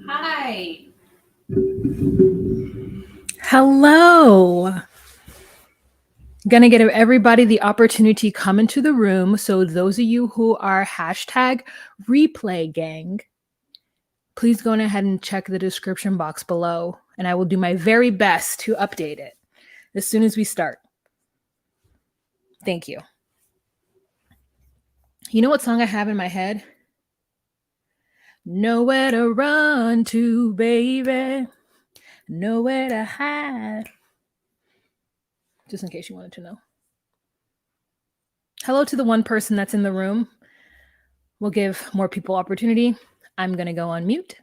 Hi. Hello. Gonna give everybody the opportunity to come into the room. So those of you who are hashtag replay gang, please go ahead and check the description box below, and I will do my very best to update it as soon as we start. Thank you. You know what song I have in my head? Nowhere to run to, baby. Nowhere to hide. Just in case you wanted to know. Hello to the one person that's in the room. We'll give more people opportunity. I'm going to go on mute.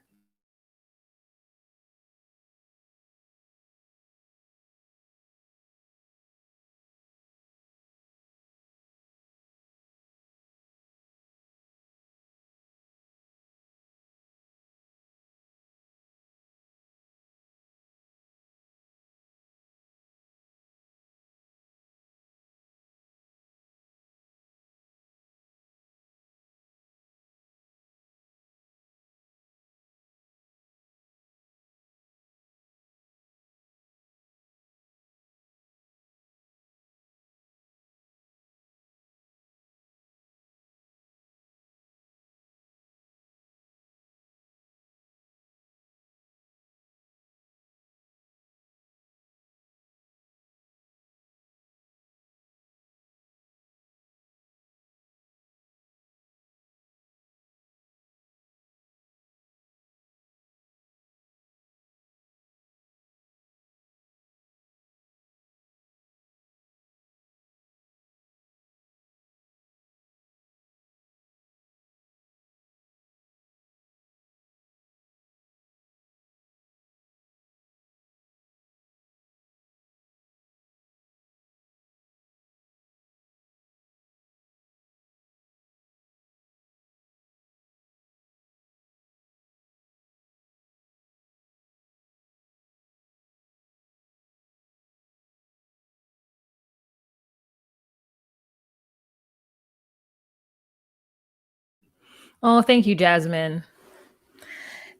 Oh, thank you, Jasmine.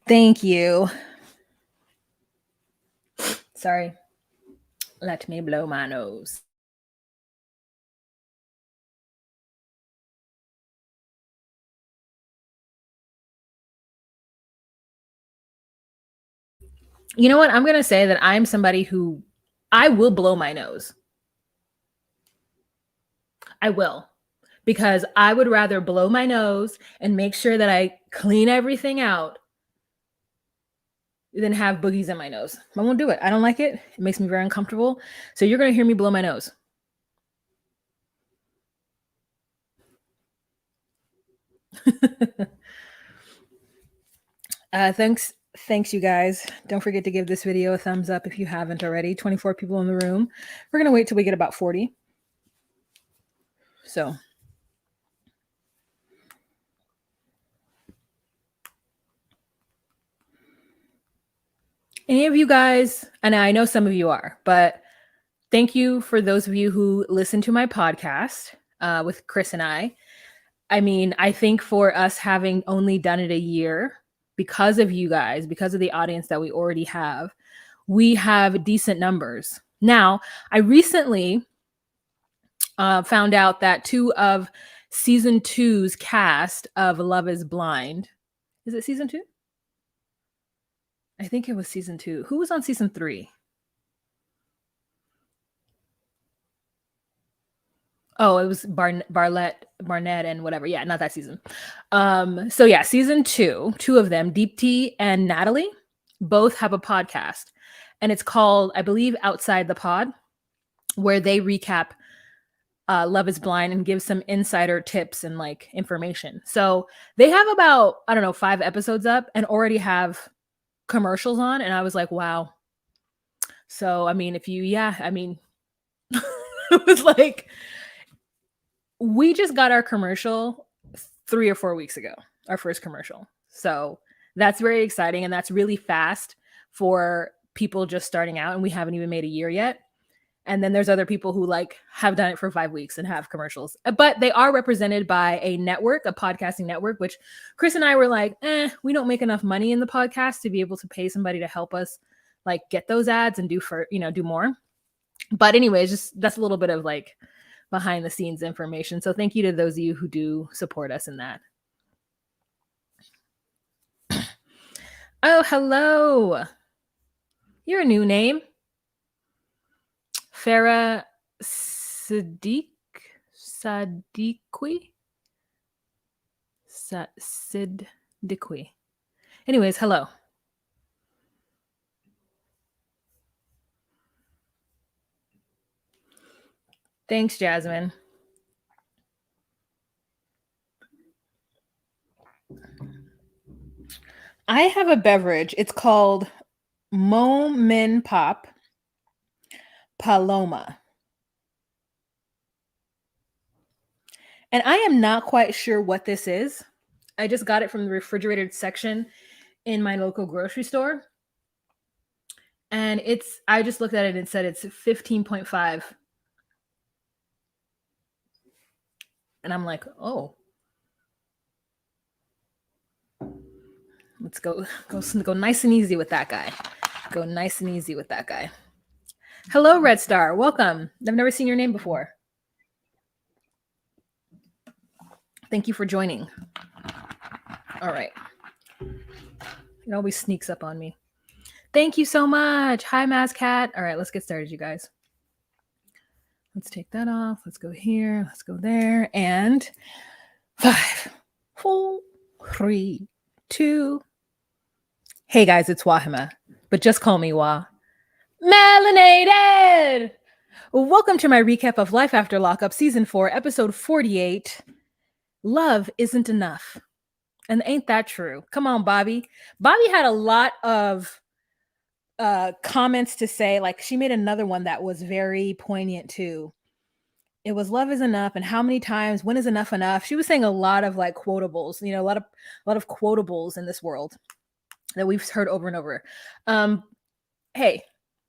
Thank you. Sorry. Let me blow my nose. You know what? I'm going to say that I'm somebody who I will blow my nose. I will. Because I would rather blow my nose and make sure that I clean everything out than have boogies in my nose. I won't do it. I don't like it. It makes me very uncomfortable. So you're going to hear me blow my nose. Thanks, you guys. Don't forget to give this video a thumbs up if you haven't already. 24 people in the room. We're going to wait till we get about 40. So any of you guys, and I know some of you are, but thank you for those of you who listen to my podcast with Chris and I. I mean, I think for us having only done it a year, because of you guys, because of the audience that we already have, we have decent numbers. Now, I recently found out that 2 of season 2's cast of Love is Blind, is it season 2? I think it was season 2. Who was on season 3? Oh, it was Barnett, and whatever. Yeah, not that season. So yeah, season 2, 2 of them, Deepti and Natalie, both have a podcast. And it's called, I believe, Outside the Pod, where they recap Love is Blind and give some insider tips and like information. So they have about, I don't know, 5 episodes up and already have commercials on. And I was like, wow. So, I mean, it was like, we just got our commercial 3 or 4 weeks ago, our first commercial. So that's very exciting. And that's really fast for people just starting out. And we haven't even made a year yet. And then there's other people who like have done it for 5 weeks and have commercials. But they are represented by a network, a podcasting network, which Chris and I were like, we don't make enough money in the podcast to be able to pay somebody to help us like get those ads and do more. But anyways, just that's a little bit of like behind the scenes information. So thank you to those of you who do support us in that. Oh, hello. You're a new name. Farah Siddiqui. Anyways, hello. Thanks, Jasmine. I have a beverage. It's called Momin Pop Paloma. And I am not quite sure what this is. I just got it from the refrigerated section in my local grocery store. And I just looked at it and said it's 15.5. And I'm like, oh. Let's go nice and easy with that guy. Go nice and easy with that guy. Hello, Red Star. Welcome. I've never seen your name before. Thank you for joining. All right. It always sneaks up on me. Thank you so much. Hi, Mazcat. All right, let's get started, you guys. Let's take that off. Let's go here. Let's go there. And 5, 4, 3, 2. Hey, guys, it's Wahima, but just call me Wah. Melanated! Welcome to my recap of Life After Lockup, Season 4, Episode 48. Love isn't enough. And ain't that true? Come on, Bobby. Bobby had a lot of comments to say. Like, she made another one that was very poignant too. It was love is enough, and how many times, when is enough enough? She was saying a lot of like quotables, a lot of quotables in this world that we've heard over and over. Hey,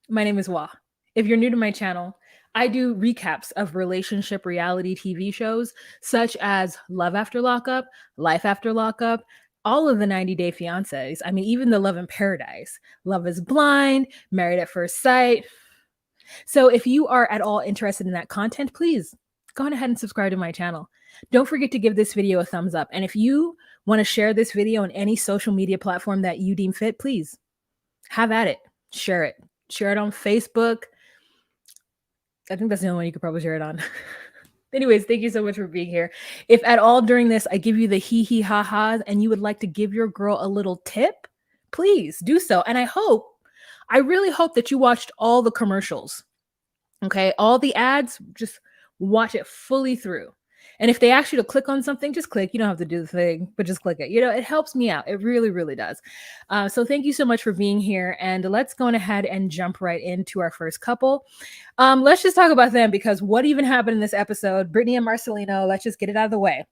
my name is Wah. If you're new to my channel, I do recaps of relationship reality TV shows such as Love After Lockup, Life After Lockup, all of the 90 Day Fiancés. I mean, even the Love in Paradise, Love is Blind, Married at First Sight. So if you are at all interested in that content, please go on ahead and subscribe to my channel. Don't forget to give this video a thumbs up. And if you want to share this video on any social media platform that you deem fit, please have at it. Share it. Share it on Facebook. I think that's the only one you could probably share it on. Anyways, thank you so much for being here. If at all during this, I give you the hee ha ha's and you would like to give your girl a little tip, please do so. And I really hope that you watched all the commercials. Okay. All the ads, just watch it fully through. And if they ask you to click on something, just click. You don't have to do the thing, but just click it. It helps me out. It really, really does. So thank you so much for being here. And let's go ahead and jump right into our first couple. Let's just talk about them, because what even happened in this episode? Brittany and Marcelino, let's just get it out of the way.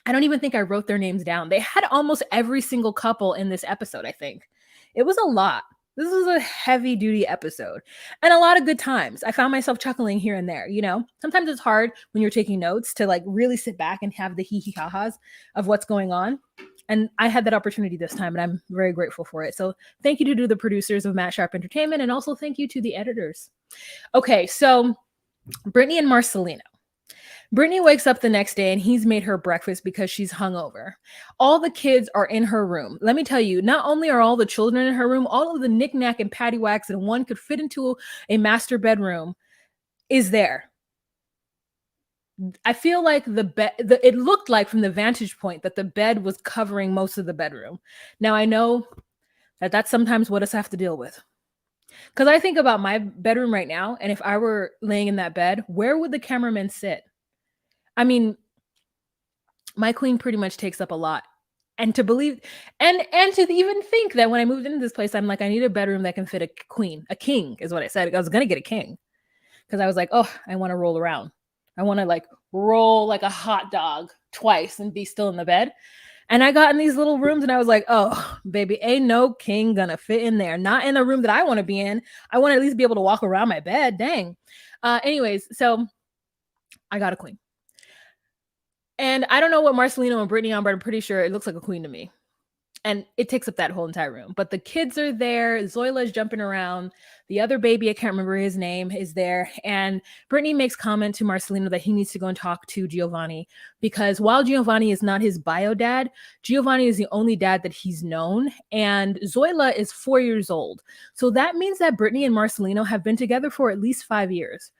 I don't even think I wrote their names down. They had almost every single couple in this episode, I think. It was a lot. This was a heavy duty episode and a lot of good times. I found myself chuckling here and there. Sometimes it's hard when you're taking notes to like really sit back and have the hee ha ha's of what's going on. And I had that opportunity this time, and I'm very grateful for it. So thank you to the producers of Matt Sharp Entertainment, and also thank you to the editors. Okay, so Brittany and Marcelino. Brittany wakes up the next day and he's made her breakfast because she's hungover. All the kids are in her room. Let me tell you, not only are all the children in her room, all of the knickknack and paddywhacks that one could fit into a master bedroom is there. I feel like it looked like from the vantage point that the bed was covering most of the bedroom. Now I know that that's sometimes what us have to deal with. Because I think about my bedroom right now, and if I were laying in that bed, where would the cameraman sit? I mean, my queen pretty much takes up a lot. And to believe, and to even think that when I moved into this place, I'm like, I need a bedroom that can fit a queen. A king is what I said. I was going to get a king. Because I was like, oh, I want to roll around. I want to like roll like a hot dog twice and be still in the bed. And I got in these little rooms and I was like, oh, baby, ain't no king gonna fit in there. Not in a room that I want to be in. I want to at least be able to walk around my bed. Dang. Anyways, so I got a queen. And I don't know what Marcelino and Brittany on, but I'm pretty sure it looks like a queen to me. And it takes up that whole entire room. But the kids are there. Zoila's jumping around. The other baby, I can't remember his name, is there. And Brittany makes comment to Marcelino that he needs to go and talk to Giovanni because while Giovanni is not his bio dad, Giovanni is the only dad that he's known. And Zoila is 4 years old. So that means that Brittany and Marcelino have been together for at least 5 years.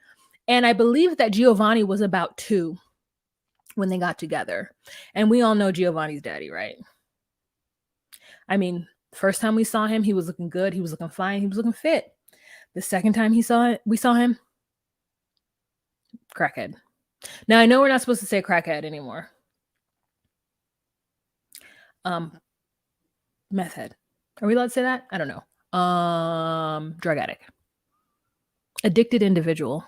And I believe that Giovanni was about 2 when they got together. And we all know Giovanni's daddy, right? I mean, first time we saw him, he was looking good. He was looking fine. He was looking fit. The second time we saw him, crackhead. Now, I know we're not supposed to say crackhead anymore. Meth head. Are we allowed to say that? I don't know. Drug addict. Addicted individual.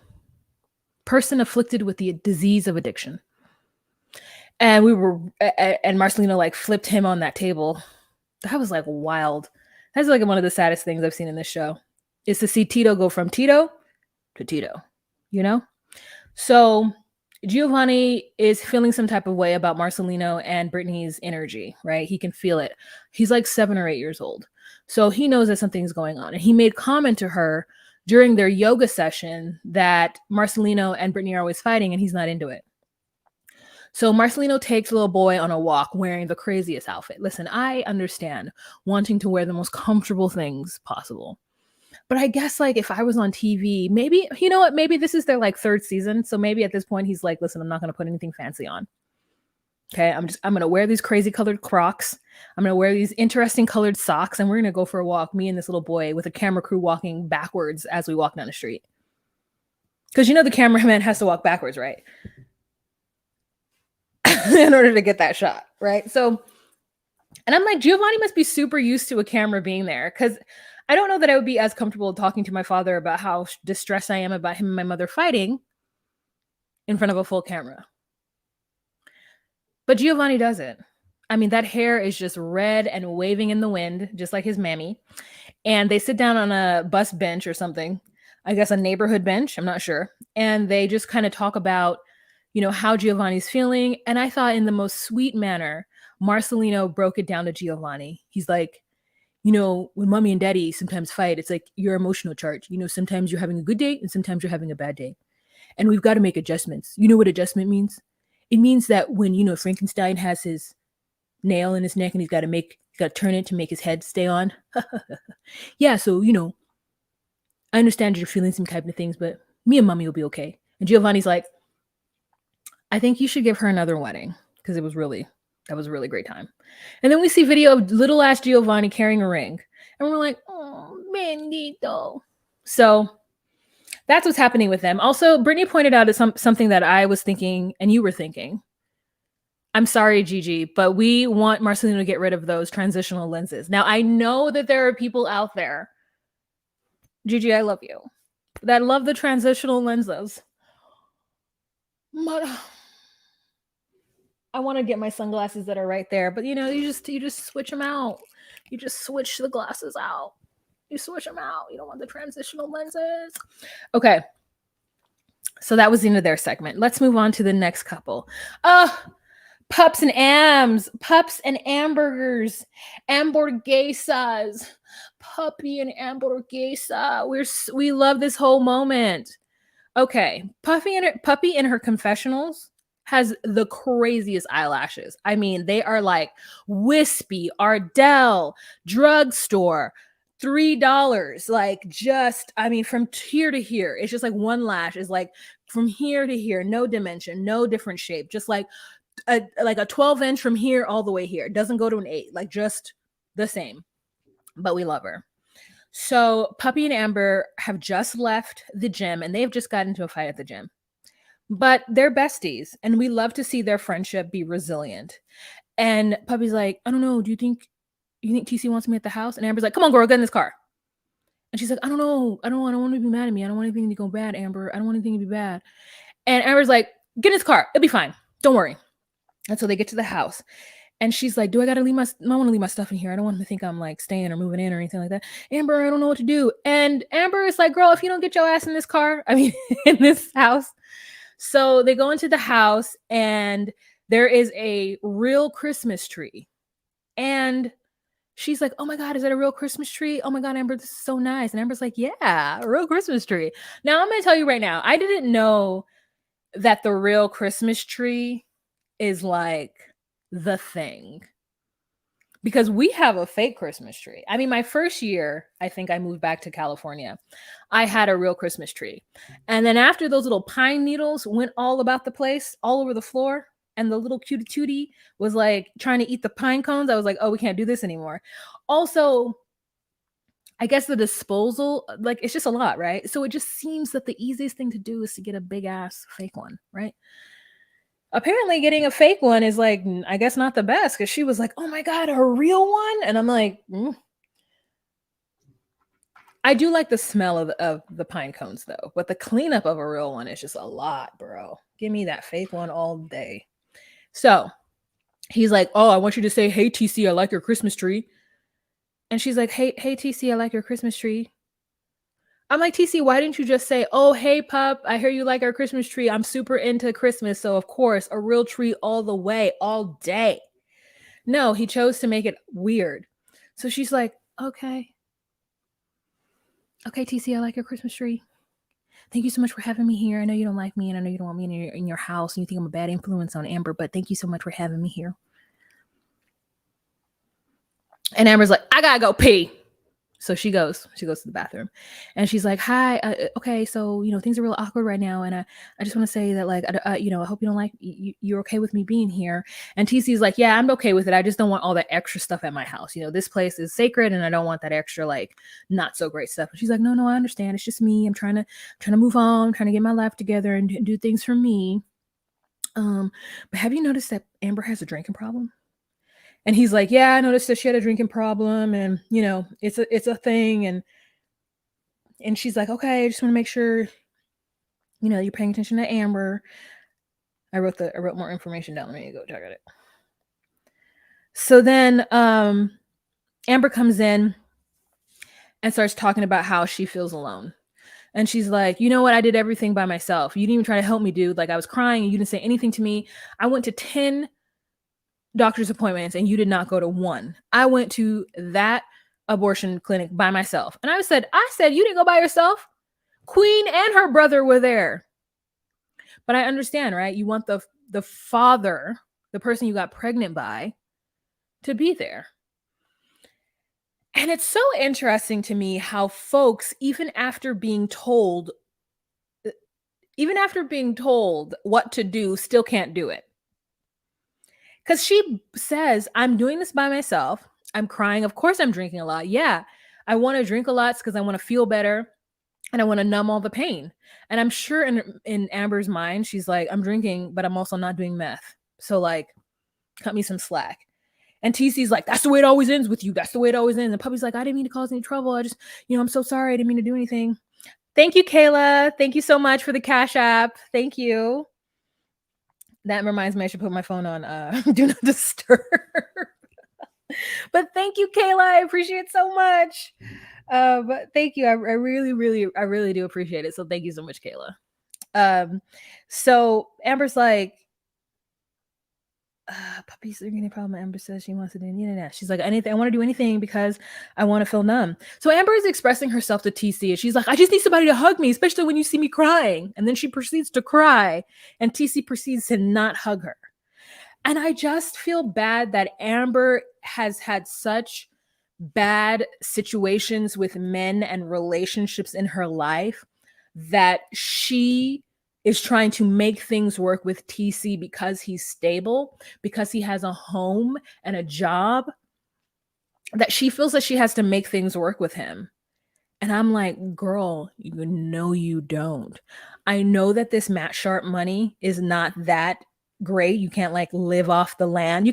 Person afflicted with the disease of addiction. And Marcelino like flipped him on that table. That was like wild. That's like one of the saddest things I've seen in this show is to see Tito go from Tito to Tito, you know? So Giovanni is feeling some type of way about Marcelino and Brittany's energy, right? He can feel it. He's like 7 or 8 years old. So he knows that something's going on. And he made comment to her during their yoga session that Marcelino and Brittany are always fighting and he's not into it. So Marcelino takes little boy on a walk wearing the craziest outfit. Listen, I understand wanting to wear the most comfortable things possible. But I guess like if I was on TV, maybe, you know what, maybe this is their like 3rd season. So maybe at this point he's like, listen, I'm not going to put anything fancy on. Okay, I'm going to wear these crazy colored Crocs. I'm going to wear these interesting colored socks and we're going to go for a walk, me and this little boy with a camera crew walking backwards as we walk down the street. Because you know the cameraman has to walk backwards, right? In order to get that shot, right? So, and I'm like, Giovanni must be super used to a camera being there because I don't know that I would be as comfortable talking to my father about how distressed I am about him and my mother fighting in front of a full camera. But Giovanni does it. I mean, that hair is just red and waving in the wind, just like his mammy. And they sit down on a bus bench or something, I guess a neighborhood bench, I'm not sure. And they just kind of talk about, you know, how Giovanni's feeling. And I thought in the most sweet manner, Marcelino broke it down to Giovanni. He's like, you know, when mommy and daddy sometimes fight, it's like your emotional charge. You know, sometimes you're having a good day and sometimes you're having a bad day. And we've got to make adjustments. You know what adjustment means? It means that when, you know, Frankenstein has his nail in his neck and he's got to turn it to make his head stay on. Yeah, so, you know, I understand you're feeling some type of things, but me and mommy will be okay. And Giovanni's like, I think you should give her another wedding because that was a really great time. And then we see video of little ass Giovanni carrying a ring. And we're like, oh, bendito. So that's what's happening with them. Also, Brittany pointed out something that I was thinking and you were thinking. I'm sorry, Gigi, but we want Marcelino to get rid of those transitional lenses. Now, I know that there are people out there, Gigi, I love you, that love the transitional lenses. But I want to get my sunglasses that are right there, but you know, you just switch them out. You just switch the glasses out. You switch them out. You don't want the transitional lenses. Okay. So that was the end of their segment. Let's move on to the next couple. Pups and Ams. Pups and Hamburgers. Hamburguesas. Puppy and hamburguesa. We love this whole moment. Okay. Puppy in her confessionals has the craziest eyelashes. I mean, they are like wispy, Ardell, drugstore, $3. Like just, I mean, from here to here, it's just like one lash is like from here to here, no dimension, no different shape, just like a 12-inch from here all the way here. It doesn't go to an 8, like just the same. But we love her. So Puppy and Amber have just left the gym and they've just got into a fight at the gym. But they're besties, and we love to see their friendship be resilient. And Puppy's like, I don't know, do you think TC wants me at the house? And Amber's like, come on, girl, get in this car. And she's like, I don't know. I don't want to be mad at me. I don't want anything to go bad, Amber. I don't want anything to be bad. And Amber's like, get in this car. It'll be fine. Don't worry. And so they get to the house. And she's like, do I gotta leave I want to leave my stuff in here. I don't want them to think I'm like staying or moving in or anything like that. Amber, I don't know what to do. And Amber is like, girl, if you don't get your ass in this car, I mean, in this house. So they go into the house and there is a real Christmas tree. And she's like, oh my God, is that a real Christmas tree? Oh my God, Amber, this is so nice. And Amber's like, yeah, a real Christmas tree. Now, I'm going to tell you right now, I didn't know that the real Christmas tree is like the thing. Because we have a fake Christmas tree. I mean, my first year, I think I moved back to California, I had a real Christmas tree. And then after those little pine needles went all about the place, all over the floor, and the little cutie tootie was like trying to eat the pine cones, I was like, oh, we can't do this anymore. Also, I guess the disposal, like, it's just a lot, right? So it just seems that the easiest thing to do is to get a big ass fake one, right? Apparently getting a fake one is like, I guess not the best, because she was like, oh my God, a real one? And I'm like, I do like the smell of the pine cones though, but the cleanup of a real one is just a lot, bro. Give me that fake one all day. So he's like, oh, I want you to say, hey, TC, I like your Christmas tree. And she's like, hey, TC, I like your Christmas tree. I'm like, TC, why didn't you just say, oh, hey, pup, I hear you like our Christmas tree. I'm super into Christmas. So, of course, a real tree all the way, all day. No, he chose to make it weird. So she's like, okay. Okay, TC, I like your Christmas tree. Thank you so much for having me here. I know you don't like me, and I know you don't want me in your house, and you think I'm a bad influence on Amber, but thank you so much for having me here. And Amber's like, I gotta go pee. So she goes to the bathroom, and she's like, hi, okay, so, things are real awkward right now. And I just want to say that, like, I hope you don't like, you're okay with me being here. And TC's like, yeah, I'm okay with it. I just don't want all that extra stuff at my house. This place is sacred, and I don't want that extra, like, not so great stuff. And she's like, no, I understand. It's just me. I'm trying to move on, trying to get my life together and do things for me. But have you noticed that Amber has a drinking problem? And he's like, yeah, I noticed that she had a drinking problem, and it's a thing. And she's like, okay, I just want to make sure you're paying attention to Amber. I wrote more information down. Let me go check it. So then Amber comes in and starts talking about how she feels alone. And she's like, you know what? I did everything by myself. You didn't even try to help me, dude. Like, I was crying and you didn't say anything to me. I went to 10 doctor's appointments and you did not go to one. I went to that abortion clinic by myself. And I said, you didn't go by yourself. Queen and her brother were there. But I understand, right? You want the father, the person you got pregnant by, to be there. And it's so interesting to me how folks, even after being told what to do, still can't do it. Because she says, I'm doing this by myself. I'm crying. Of course, I'm drinking a lot. Yeah, I want to drink a lot because I want to feel better and I want to numb all the pain. And I'm sure in Amber's mind, she's like, I'm drinking, but I'm also not doing meth. So, like, cut me some slack. And TC's like, that's the way it always ends with you. That's the way it always ends. And Puppy's like, I didn't mean to cause any trouble. I just, I'm so sorry. I didn't mean to do anything. Thank you, Kayla. Thank you so much for the Cash App. Thank you. That reminds me, I should put my phone on do not disturb. But thank you, Kayla. I appreciate it so much. But thank you. I really do appreciate it. So thank you so much, Kayla. So Amber's like, Puppy's getting a problem. Amber says she wants to do anything. She's like, anything. I want to do anything because I want to feel numb. So Amber is expressing herself to TC, and she's like, I just need somebody to hug me, especially when you see me crying. And then she proceeds to cry, and TC proceeds to not hug her. And I just feel bad that Amber has had such bad situations with men and relationships in her life that she is trying to make things work with TC because he's stable, because he has a home and a job, that she feels that she has to make things work with him. And I'm like, girl, you don't. I know that this Matt Sharp money is not that great. You can't like live off the land.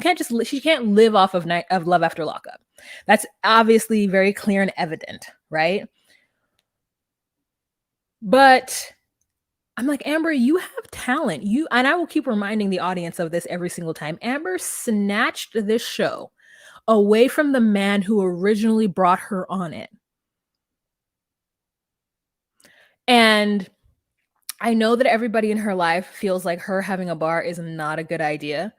She can't live off of Love After Lockup. That's obviously very clear and evident, right? But I'm like, Amber, you have talent. And I will keep reminding the audience of this every single time. Amber snatched this show away from the man who originally brought her on it. And I know that everybody in her life feels like her having a bar is not a good idea.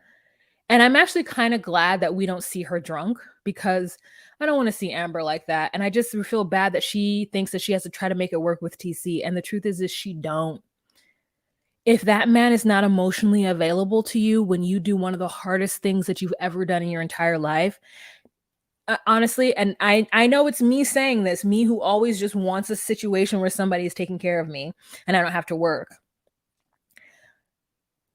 And I'm actually kind of glad that we don't see her drunk, because I don't want to see Amber like that. And I just feel bad that she thinks that she has to try to make it work with TC. And the truth is she don't. If that man is not emotionally available to you when you do one of the hardest things that you've ever done in your entire life, honestly, and I know it's me saying this, me who always just wants a situation where somebody is taking care of me and I don't have to work.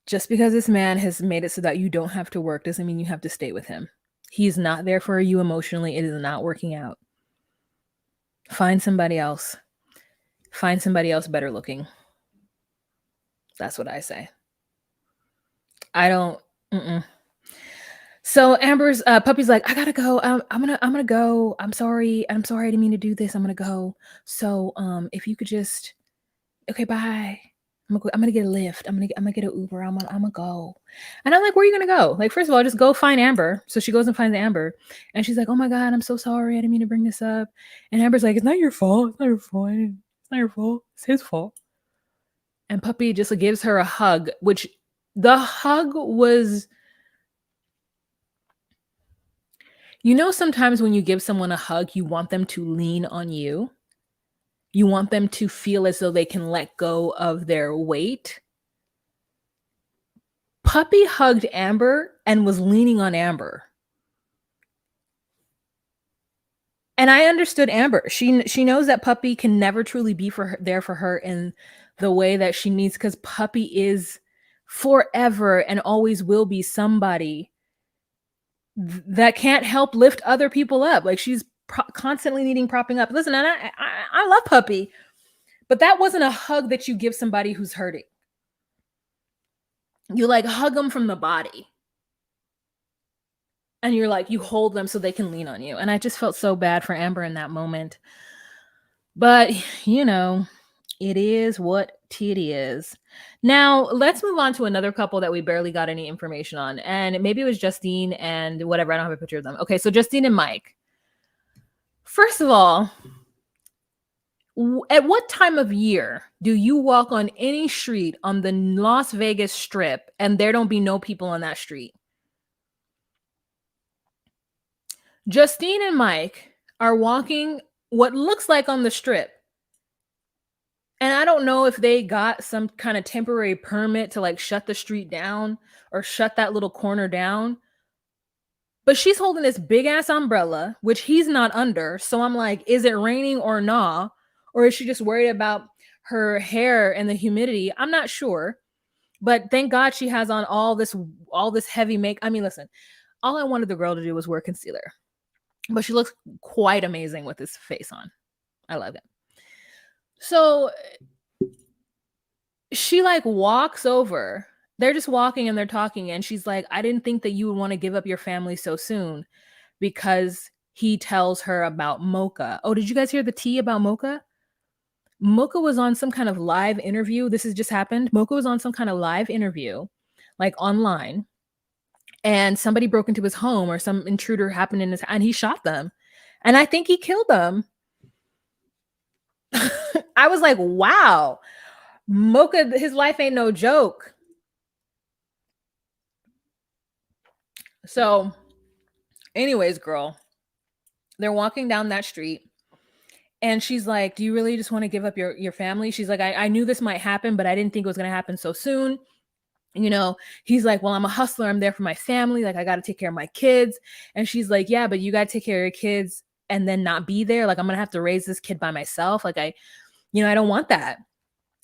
Just because this man has made it so that you don't have to work doesn't mean you have to stay with him. He's not there for you emotionally. It is not working out. Find somebody else. Find somebody else better looking. That's what I say. I don't. So Amber's puppy's like, I gotta go. I'm gonna go. I'm sorry. I didn't mean to do this. I'm gonna go. So if you could just, okay, bye. I'm gonna get a Lyft. I'm gonna get an Uber. I'm gonna go. And I'm like, where are you gonna go? Like, first of all, just go find Amber. So she goes and finds Amber, and she's like, oh my God, I'm so sorry. I didn't mean to bring this up. And Amber's like, it's not your fault. It's not your fault. It's not your fault. It's his fault. And puppy just gives her a hug, which the hug was. You know, sometimes when you give someone a hug, you want them to lean on you. You want them to feel as though they can let go of their weight. Puppy hugged Amber and was leaning on Amber. And I understood Amber. She knows that Puppy can never truly be there for her in the way that she needs, because Puppy is forever and always will be somebody that can't help lift other people up. Like, she's constantly needing propping up. Listen, and I love Puppy, but that wasn't a hug that you give somebody who's hurting. You like hug them from the body. And you're like, you hold them so they can lean on you. And I just felt so bad for Amber in that moment. But, you know, it is what it is. Now, let's move on to another couple that we barely got any information on. And maybe it was Justine and whatever. I don't have a picture of them. Okay, so Justine and Mike. First of all, at what time of year do you walk on any street on the Las Vegas Strip and there don't be no people on that street? Justine and Mike are walking what looks like on the Strip. And I don't know if they got some kind of temporary permit to like shut the street down or shut that little corner down. But she's holding this big ass umbrella, which he's not under. So I'm like, is it raining or not? Or is she just worried about her hair and the humidity? I'm not sure. But thank God she has on all this heavy make. I mean, listen, all I wanted the girl to do was wear concealer. But she looks quite amazing with this face on. I love it. So she like walks over. They're just walking and they're talking. And she's like, I didn't think that you would want to give up your family so soon, because he tells her about Mocha. Oh, did you guys hear the tea about Mocha? Mocha was on some kind of live interview. This has just happened. Mocha was on some kind of live interview, like online. And somebody broke into his home, or some intruder happened in his, and he shot them. And I think he killed them. I was like, wow, Mocha, his life ain't no joke. So, anyways, girl, they're walking down that street. And she's like, do you really just want to give up your family? She's like, I knew this might happen, but I didn't think it was going to happen so soon. You know, he's like, well, I'm a hustler. I'm there for my family. Like, I got to take care of my kids. And she's like, yeah, but you got to take care of your kids and then not be there. Like, I'm going to have to raise this kid by myself. Like, I don't want that.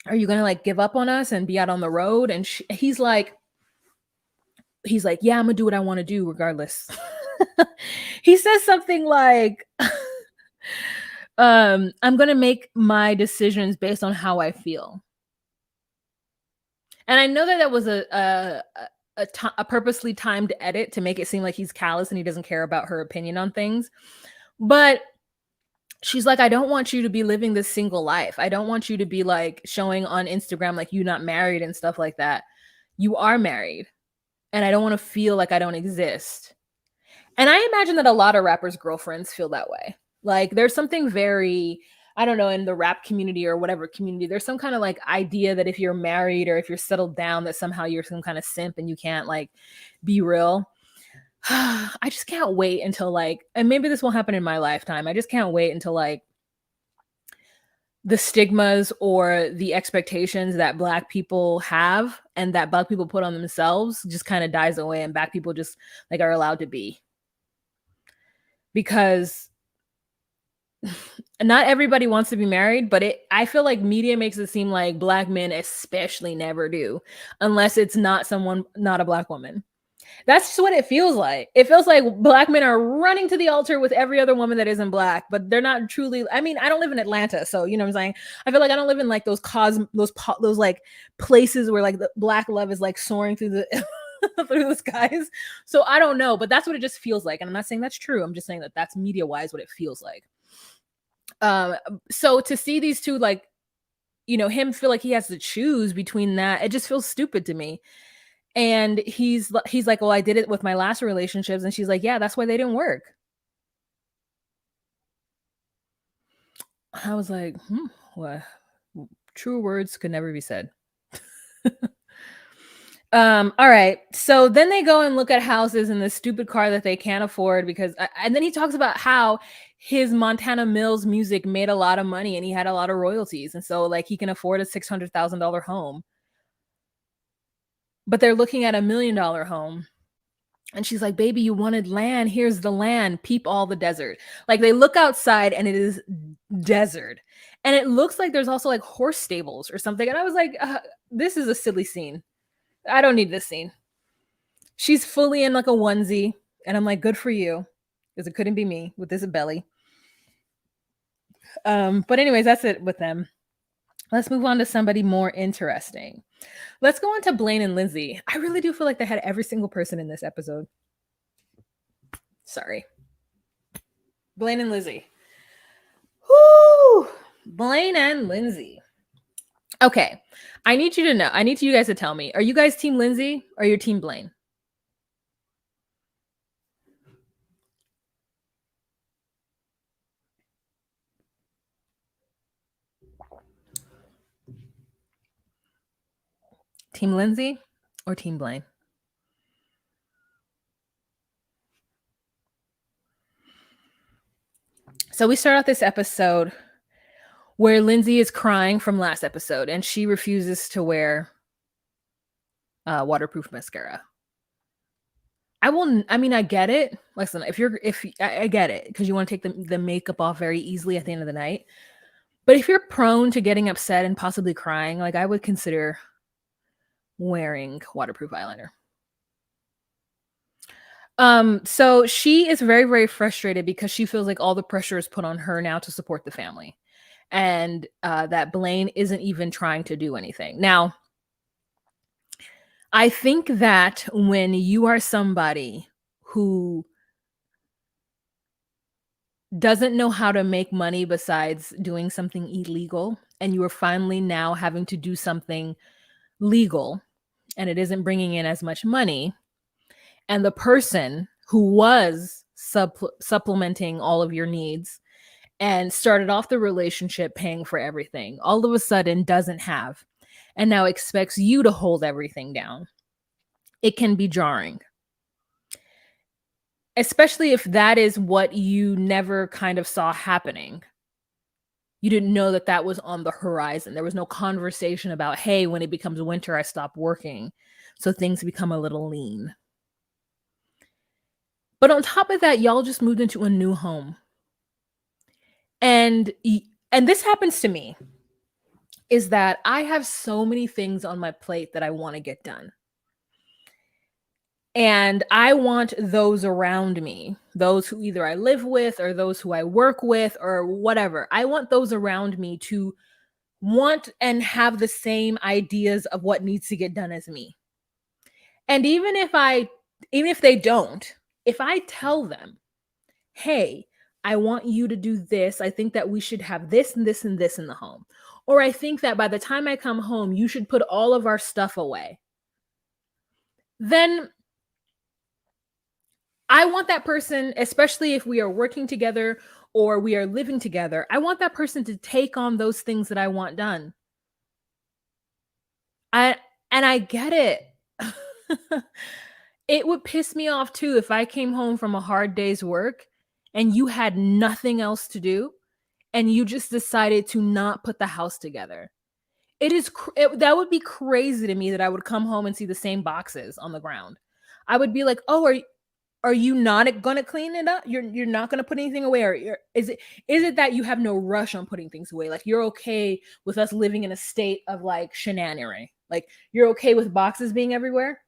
Are you going to like give up on us and be out on the road? And he's like, yeah, I'm going to do what I want to do regardless. He says something like, I'm going to make my decisions based on how I feel. And I know that was a purposely timed edit to make it seem like he's callous and he doesn't care about her opinion on things. But She's like, I don't want you to be living this single life. I don't want you to be like showing on Instagram like you not married and stuff like that. You are married. And I don't want to feel like I don't exist. And I imagine that a lot of rappers' girlfriends feel that way. Like there's something very, I don't know, in the rap community or whatever community, there's some kind of like idea that if you're married or if you're settled down, that somehow you're some kind of simp and you can't like be real. I just can't wait until like, and maybe this won't happen in my lifetime. I just can't wait until like the stigmas or the expectations that Black people have and that Black people put on themselves just kind of dies away and Black people just like are allowed to be. Because not everybody wants to be married, but I feel like media makes it seem like Black men especially never do, unless it's not a Black woman. That's just what it feels like. It feels like Black men are running to the altar with every other woman that isn't Black, but they're not truly. I mean, I don't live in Atlanta, so you know what I'm saying. I feel like I don't live in like those like places where like the Black love is like soaring through the through the skies. So I don't know, but that's what it just feels like. And I'm not saying that's true. I'm just saying that that's media wise what it feels like. So to see these two like, him feel like he has to choose between that, it just feels stupid to me. And he's like, well, I did it with my last relationships. And she's like, yeah, that's why they didn't work. I was like, well, true words could never be said. All right. So then they go and look at houses in this stupid car that they can't afford because, and then he talks about how his Montana Mills music made a lot of money and he had a lot of royalties. And so like he can afford a $600,000 home. But they're looking at $1 million home. And she's like, baby, you wanted land. Here's the land. Peep all the desert. Like they look outside and it is desert. And it looks like there's also like horse stables or something. And I was like, this is a silly scene. I don't need this scene. She's fully in like a onesie. And I'm like, good for you. Because it couldn't be me with this belly. But anyways, that's it with them. Let's move on to somebody more interesting. Let's go on to Blaine and Lindsay. I really do feel like they had every single person in this episode. Sorry. Blaine and Lindsay. Whoo! Blaine and Lindsay. Okay. I need you guys to tell me. Are you guys team Lindsay or your team Blaine? Team Lindsay or team Blaine? So we start off this episode where Lindsay is crying from last episode and she refuses to wear waterproof mascara. I get it. Listen, I get it because you want to take the makeup off very easily at the end of the night. But if you're prone to getting upset and possibly crying, like I would consider wearing waterproof eyeliner. So she is very, very frustrated because she feels like all the pressure is put on her now to support the family. And that Blaine isn't even trying to do anything. Now, I think that when you are somebody who doesn't know how to make money besides doing something illegal, and you are finally now having to do something legal, and it isn't bringing in as much money, and the person who was supplementing all of your needs and started off the relationship paying for everything, all of a sudden doesn't have, and now expects you to hold everything down, it can be jarring. Especially if that is what you never kind of saw happening. You didn't know that that was on the horizon. There was no conversation about, hey, when it becomes winter, I stop working. So things become a little lean. But on top of that, y'all just moved into a new home. And this happens to me, is that I have so many things on my plate that I want to get done. And I want those around me, those who either I live with or those who I work with or whatever. I want those around me to want and have the same ideas of what needs to get done as me. And even if they don't, if I tell them, hey, I want you to do this. I think that we should have this and this and this in the home. Or I think that by the time I come home, you should put all of our stuff away. Then I want that person, especially if we are working together or we are living together, I want that person to take on those things that I want done. I and I get it. It would piss me off too if I came home from a hard day's work and you had nothing else to do and you just decided to not put the house together. That would be crazy to me that I would come home and see the same boxes on the ground. I would be like, "Oh, are you not gonna clean it up? You're not gonna put anything away, or is it that you have no rush on putting things away? Like you're okay with us living in a state of like shenanery? Like you're okay with boxes being everywhere?"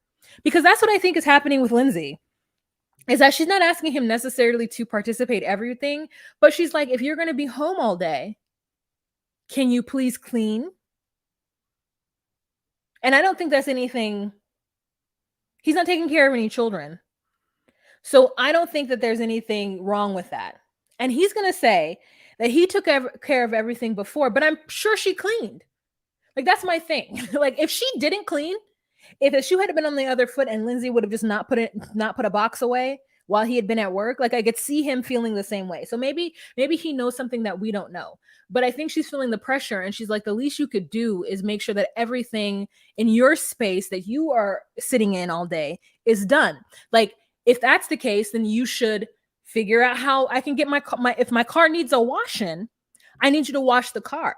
Because that's what I think is happening with Lindsay. Is that she's not asking him necessarily to participate everything, but she's like, if you're gonna be home all day, can you please clean? And I don't think that's anything. He's not taking care of any children. So I don't think that there's anything wrong with that. And he's going to say that he took care of everything before, but I'm sure she cleaned. Like, that's my thing. Like, if she didn't clean, if the shoe had been on the other foot and Lindsay would have just not put a box away while he had been at work, like I could see him feeling the same way. So maybe he knows something that we don't know. But I think she's feeling the pressure and she's like, the least you could do is make sure that everything in your space that you are sitting in all day is done. Like, if that's the case, then you should figure out how I can get if my car needs a washing, I need you to wash the car.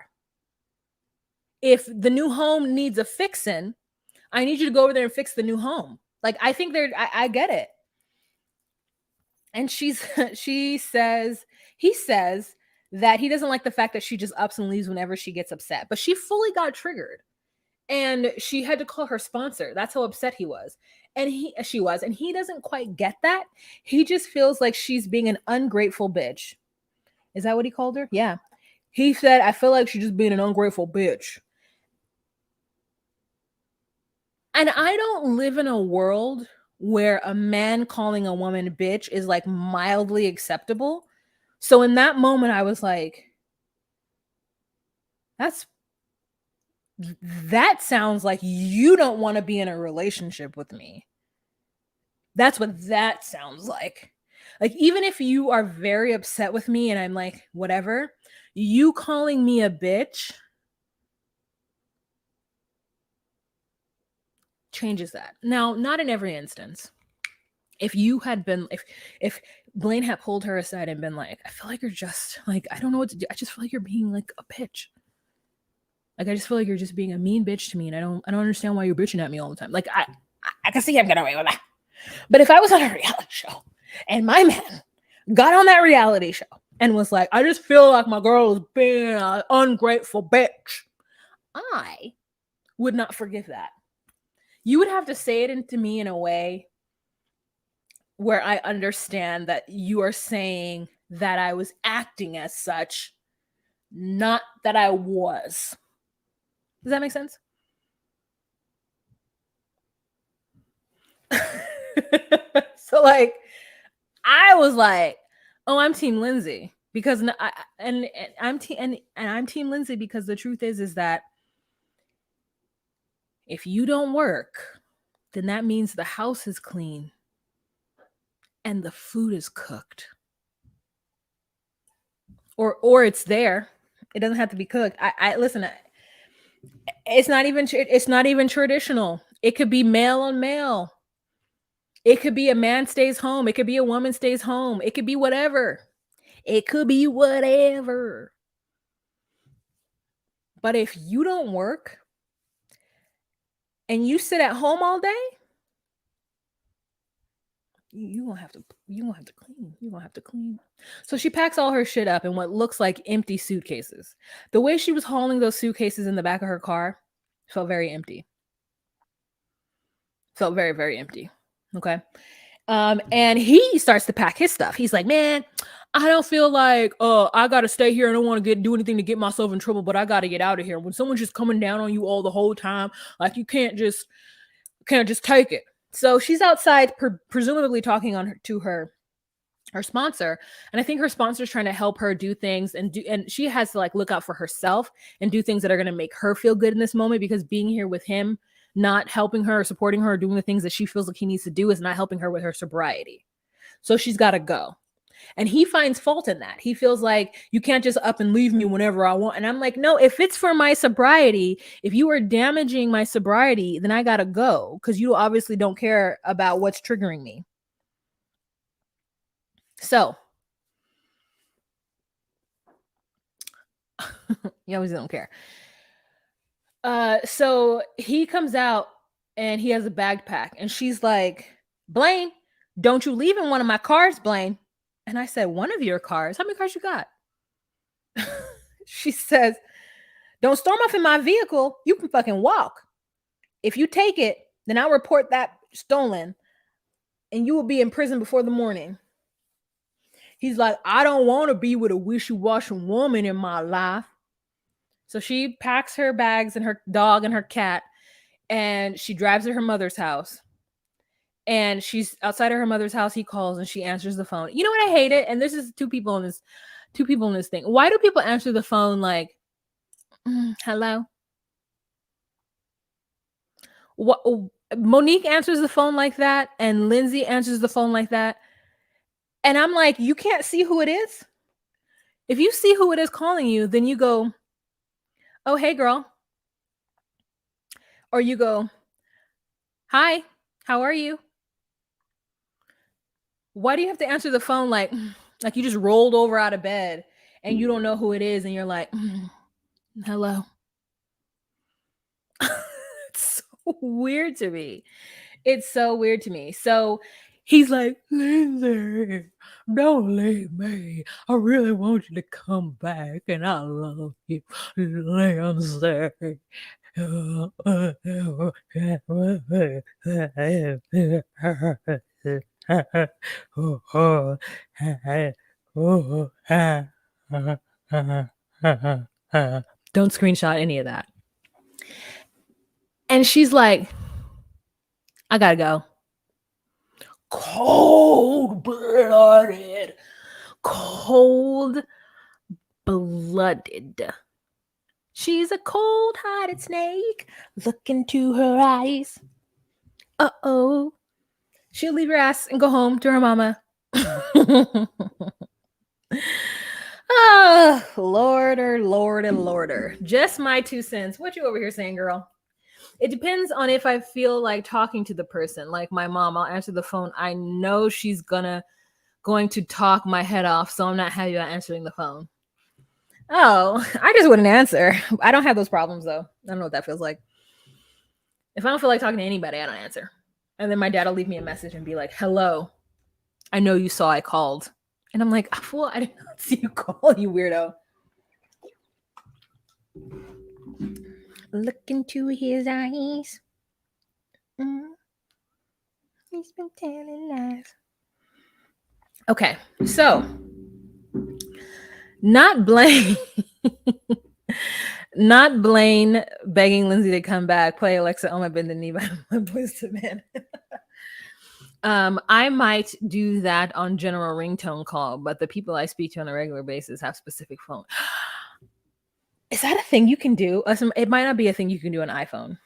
If the new home needs a fixing, I need you to go over there and fix the new home. Like, I think I get it. And he says that he doesn't like the fact that she just ups and leaves whenever she gets upset, but she fully got triggered and she had to call her sponsor. That's how upset he was. And he doesn't quite get that. He just feels like she's being an ungrateful bitch. Is that what he called her? Yeah. He said, I feel like she's just being an ungrateful bitch. And I don't live in a world where a man calling a woman a bitch is like mildly acceptable. So in that moment, I was like, that sounds like you don't want to be in a relationship with me. That's what that sounds like. Like, even if you are very upset with me and I'm like, whatever, you calling me a bitch changes that. Now, not in every instance. If you had been, if Blaine had pulled her aside and been like, I feel like you're just like, I don't know what to do. I just feel like you're being like a bitch. Like, I just feel like you're just being a mean bitch to me. And I don't understand why you're bitching at me all the time. Like, I can see him get away with that. But if I was on a reality show and my man got on that reality show and was like, I just feel like my girl is being an ungrateful bitch, I would not forgive that. You would have to say it to me in a way where I understand that you are saying that I was acting as such, not that I was. Does that make sense? So like, I was like, oh, I'm Team Lindsay because I'm Team Lindsay because the truth is that if you don't work, then that means the house is clean and the food is cooked. Or it's there. It doesn't have to be cooked. I listen, it's not even traditional. It could be male on male. It could be a man stays home. It could be a woman stays home. It could be whatever. It could be whatever. But if you don't work and you sit at home all day, you gonna have to clean. You're gonna have to clean. So she packs all her shit up in what looks like empty suitcases. The way she was hauling those suitcases in the back of her car felt very empty. Felt very, very empty. Okay. And he starts to pack his stuff. He's like, man, I don't feel like I gotta stay here. I don't want to do anything to get myself in trouble, but I gotta get out of here. When someone's just coming down on you all the whole time, like you can't just take it. So she's outside, presumably talking to her her sponsor. And I think her sponsor is trying to help her do things and she has to like look out for herself and do things that are going to make her feel good in this moment, because being here with him, not helping her, supporting her, doing the things that she feels like he needs to do is not helping her with her sobriety. So she's got to go. And he finds fault in that. He feels like, you can't just up and leave me whenever I want. And I'm like, no, if it's for my sobriety, if you are damaging my sobriety, then I got to go, because you obviously don't care about what's triggering me. So you obviously don't care. So he comes out and he has a backpack, and she's like, Blaine, don't you leave in one of my cars, Blaine. And I said, one of your cars? How many cars you got? She says, don't storm off in my vehicle. You can fucking walk. If you take it, then I'll report that stolen and you will be in prison before the morning. He's like, I don't want to be with a wishy-washy woman in my life. So she packs her bags and her dog and her cat, and she drives to her mother's house. And she's outside of her mother's house. He calls and she answers the phone. You know what? I hate it. And this is two people in this thing. Why do people answer the phone like, hello? What? Monique answers the phone like that, and Lindsay answers the phone like that. And I'm like, you can't see who it is? If you see who it is calling you, then you go, oh, hey, girl. Or you go, hi, how are you? Why do you have to answer the phone like you just rolled over out of bed and you don't know who it is and you're like, hello? It's so weird to me. It's so weird to me. So he's like, Lindsay, don't leave me. I really want you to come back, and I love you, Lindsay. Don't screenshot any of that. And she's like, I gotta go. Cold-blooded. She's a cold-hearted snake. Look into her eyes. Uh-oh. She'll leave your ass and go home to her mama. Oh, Lorder. Just my 2 cents. What you over here saying, girl? It depends on if I feel like talking to the person. Like my mom, I'll answer the phone. I know she's going to talk my head off, so I'm not happy about answering the phone. Oh, I just wouldn't answer. I don't have those problems, though. I don't know what that feels like. If I don't feel like talking to anybody, I don't answer. And then my dad will leave me a message and be like, hello, I know you saw I called. And I'm like, fool, I did not see you call, you weirdo. Look into his eyes. He's been telling lies. Okay, so not Blaine begging Lindsay to come back. Play Alexa, oh my bended knee by my Boyz II Men. I might do that on general ringtone call, but the people I speak to on a regular basis have specific phone. Is that a thing you can do? It might not be a thing you can do on iPhone.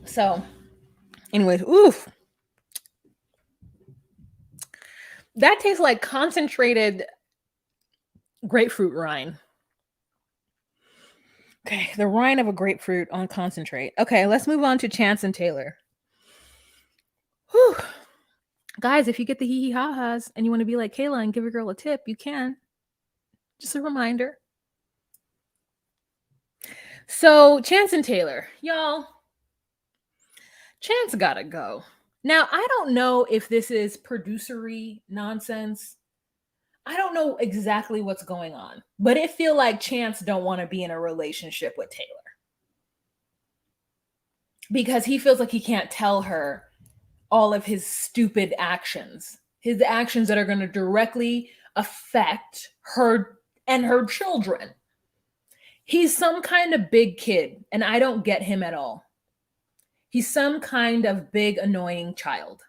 So, anyways, oof. That tastes like concentrated grapefruit rind. Okay, the rind of a grapefruit on concentrate. Okay, let's move on to Chance and Taylor. Whew. Guys, if you get the hee hee ha ha's and you want to be like Kayla and give a girl a tip, you can. Just a reminder. So, Chance and Taylor, y'all, Chance gotta go. Now, I don't know if this is producery nonsense. I don't know exactly what's going on, but it feel like Chance don't want to be in a relationship with Taylor because he feels like he can't tell her all of his stupid actions, his actions that are going to directly affect her and her children. He's some kind of big kid, and I don't get him at all. He's some kind of big, annoying child.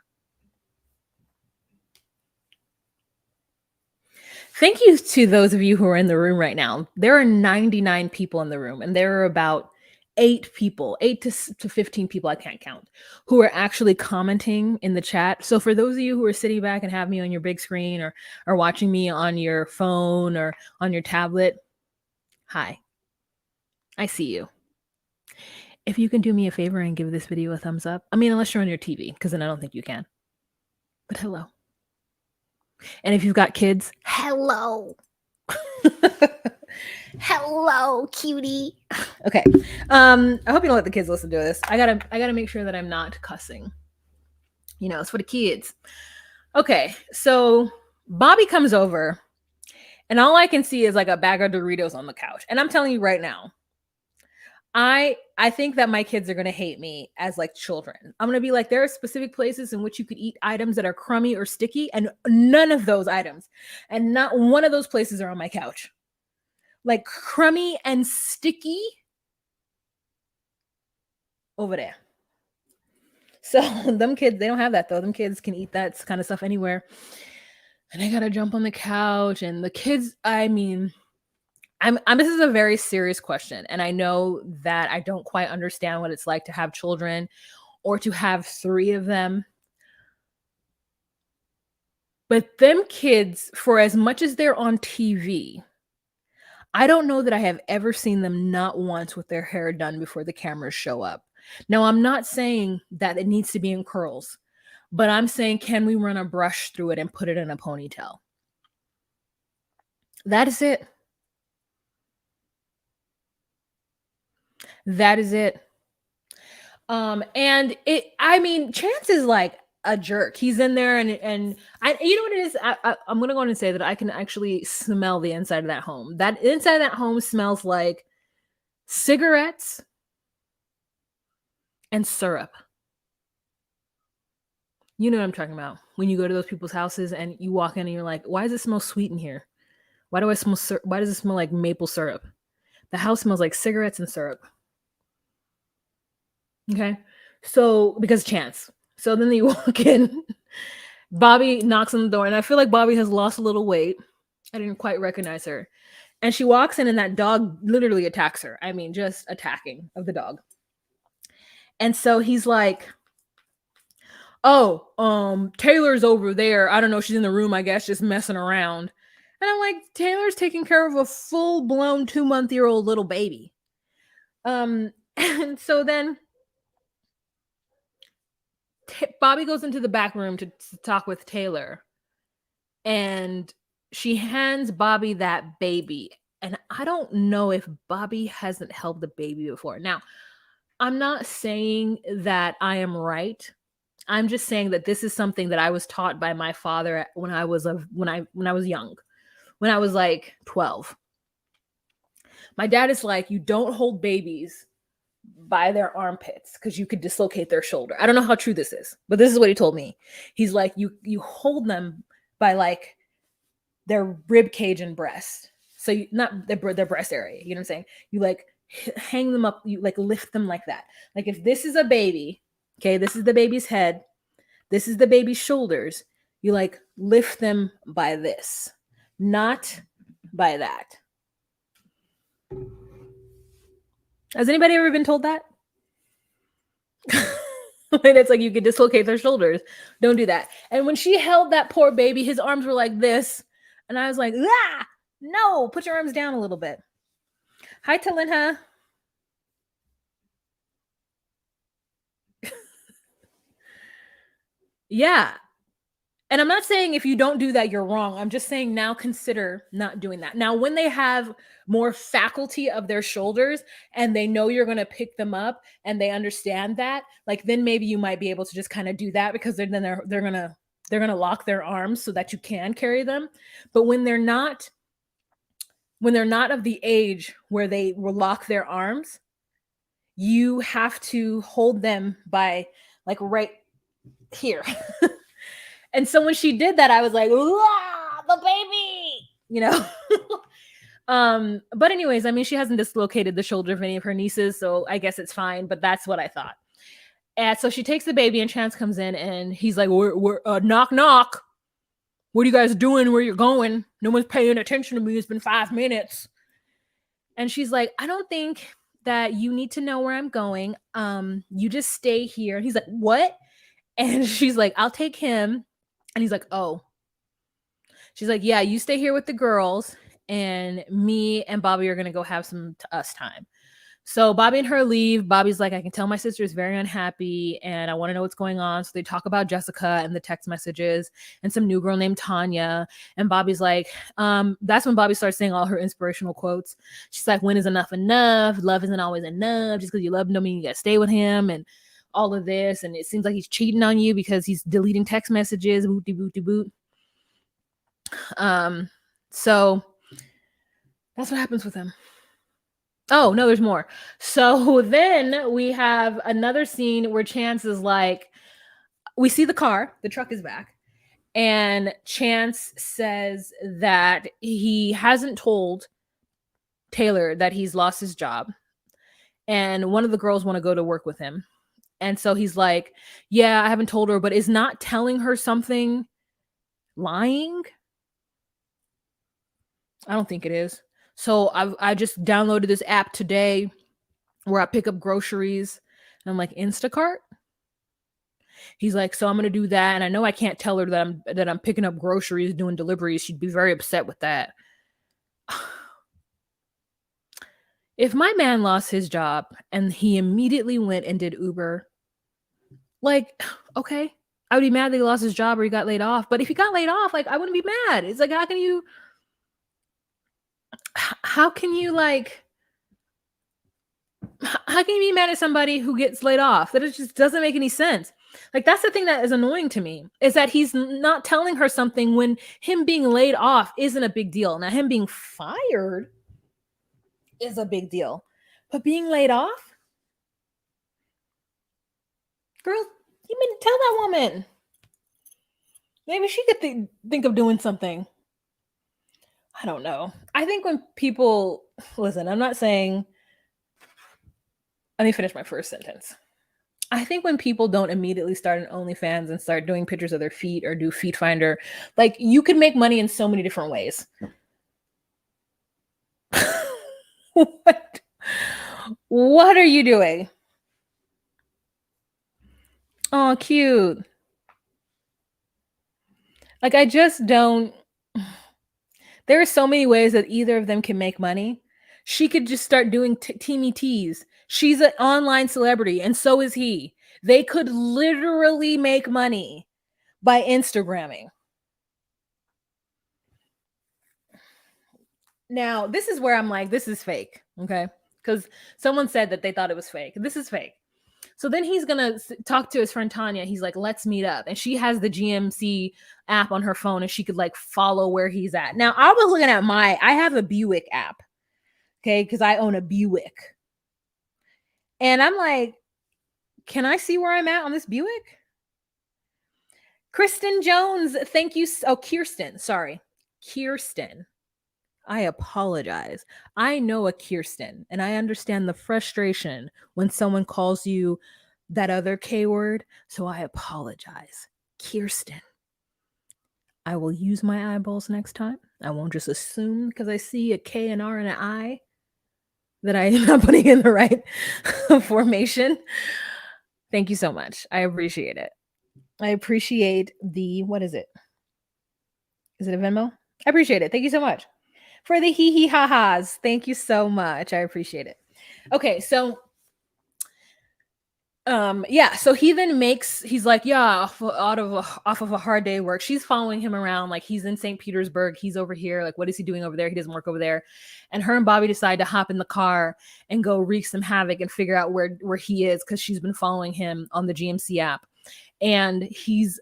Thank you to those of you who are in the room right now. There are 99 people in the room, and there are about 8 people, 15 people, I can't count, who are actually commenting in the chat. So for those of you who are sitting back and have me on your big screen or watching me on your phone or on your tablet, hi, I see you. If you can do me a favor and give this video a thumbs up, I mean, unless you're on your TV, because then I don't think you can. But hello. And if you've got kids, hello. Hello, cutie. Okay. I hope you don't let the kids listen to this. I gotta make sure that I'm not cussing. You know, it's for the kids. Okay, so Bobby comes over, and all I can see is like a bag of Doritos on the couch. And I'm telling you right now, I think that my kids are gonna hate me as like children. I'm gonna be like, there are specific places in which you could eat items that are crummy or sticky, and none of those items, and not one of those places are on my couch. Like crummy and sticky over there. So them kids, they don't have that though. Them kids can eat that kind of stuff anywhere. And I gotta jump on the couch. And the kids, I mean, I'm this is a very serious question. And I know that I don't quite understand what it's like to have children or to have 3 of them. But them kids, for as much as they're on TV, I don't know that I have ever seen them not once with their hair done before the cameras show up. Now, I'm not saying that it needs to be in curls, but I'm saying, can we run a brush through it and put it in a ponytail? That is it. That is it. And I mean, Chance is like a jerk. He's in there and you know what it is? I'm gonna go on and say that I can actually smell the inside of that home. That inside of that home smells like cigarettes and syrup. You know what I'm talking about. When you go to those people's houses and you walk in and you're like, why does it smell sweet in here? Why does it smell like maple syrup? The house smells like cigarettes and syrup. Okay. So because Chance. So then you walk in, Bobby knocks on the door, and I feel like Bobby has lost a little weight. I didn't quite recognize her. And she walks in and that dog literally attacks her. I mean, just attacking of the dog. And so he's like, oh, Taylor's over there. I don't know. She's in the room, I guess, just messing around. And I'm like, Taylor's taking care of a full-blown 2-month-old little baby. And so then Bobby goes into the back room to talk with Taylor. And she hands Bobby that baby. And I don't know if Bobby hasn't held the baby before. Now, I'm not saying that I am right. I'm just saying that this is something that I was taught by my father when I was young, when I was like 12. My dad is like, you don't hold babies by their armpits because you could dislocate their shoulder. I don't know how true this is, but this is what he told me. He's like, you hold them by like their rib cage and breast. So not their breast area. You know what I'm saying? You like hang them up. You like lift them like that. Like if this is a baby, okay, this is the baby's head. This is the baby's shoulders. You like lift them by this, not by that. Has anybody ever been told that? It's like you could dislocate their shoulders. Don't do that. And when she held that poor baby, his arms were like this. And I was like, ah, no, put your arms down a little bit. Hi, Talinha. Yeah. And I'm not saying if you don't do that, you're wrong. I'm just saying now consider not doing that. Now, when they have more faculty of their shoulders and they know you're going to pick them up and they understand that, like then maybe you might be able to just kind of do that because they're going to lock their arms so that you can carry them. But when they're not of the age where they will lock their arms, you have to hold them by like right here. And so when she did that, I was like, the baby, you know. But anyways, I mean, she hasn't dislocated the shoulder of any of her nieces, so I guess it's fine. But that's what I thought. And so she takes the baby, and Chance comes in, and he's like, we're knock knock. What are you guys doing? Where you're going? No one's paying attention to me. It's been 5 minutes. And she's like, I don't think that you need to know where I'm going. You just stay here. And he's like, what? And she's like, I'll take him. And he's like, oh. She's like, yeah, you stay here with the girls, and me and Bobby are going to go have some us time. So Bobby and her leave. Bobby's like, I can tell my sister is very unhappy and I want to know what's going on. So they talk about Jessica and the text messages and some new girl named Tanya. And Bobby's like, that's when Bobby starts saying all her inspirational quotes. She's like, when is enough enough? Love isn't always enough. Just because you love him don't mean you got to stay with him, and all of this. And it seems like he's cheating on you because he's deleting text messages. Boot boot boot. So that's what happens with him. Oh, no, there's more. So then we have another scene where Chance is like, we see the car, the truck is back, and Chance says that he hasn't told Taylor that he's lost his job, and one of the girls want to go to work with him. And so he's like, yeah, I haven't told her, but is not telling her something lying? I don't think it is. So I just downloaded this app today where I pick up groceries, and I'm like, Instacart? He's like, so I'm gonna do that, and I know I can't tell her that I'm picking up groceries, doing deliveries. She'd be very upset with that. If my man lost his job and he immediately went and did Uber, like, okay, I would be mad that he lost his job or he got laid off. But if he got laid off, like, I wouldn't be mad. It's like, how can you be mad at somebody who gets laid off? That it just doesn't make any sense. Like, that's the thing that is annoying to me, is that he's not telling her something when him being laid off isn't a big deal. Now, him being fired is a big deal, but being laid off, girl, you mean to tell that woman? Maybe she could think of doing something. I don't know. I think when people listen, I'm not saying. Let me finish my first sentence. I think when people don't immediately start an OnlyFans and start doing pictures of their feet or do Feet Finder, like, you can make money in so many different ways. What are you doing? Oh, cute. Like, I just don't. There are so many ways that either of them can make money. She could just start doing teamy teas. She's an online celebrity, and so is he. They could literally make money by Instagramming. Now, this is where I'm like, this is fake, okay? Because someone said that they thought it was fake. This is fake. So then he's going to talk to his friend Tanya. He's like, let's meet up. And she has the GMC app on her phone, and she could like follow where he's at. Now, I was looking at I have a Buick app, okay? Because I own a Buick. And I'm like, can I see where I'm at on this Buick? Kristen Jones, thank you. Oh, Kirsten, sorry. Kirsten. I apologize. I know a Kirsten, and I understand the frustration when someone calls you that other K word. So I apologize. Kirsten. I will use my eyeballs next time. I won't just assume because I see a K, an R, and an I that I am not putting in the right formation. Thank you so much. I appreciate it. I appreciate what is it? Is it a Venmo? I appreciate it. Thank you so much for the hee hee ha ha's. Thank you so much. I appreciate it. Okay, so yeah, so he then he's like, yeah, off of a hard day of work. She's following him around, like he's in St. Petersburg, he's over here, like what is he doing over there? He doesn't work over there. And her and Bobby decide to hop in the car and go wreak some havoc and figure out where he is, because she's been following him on the GMC app. And he's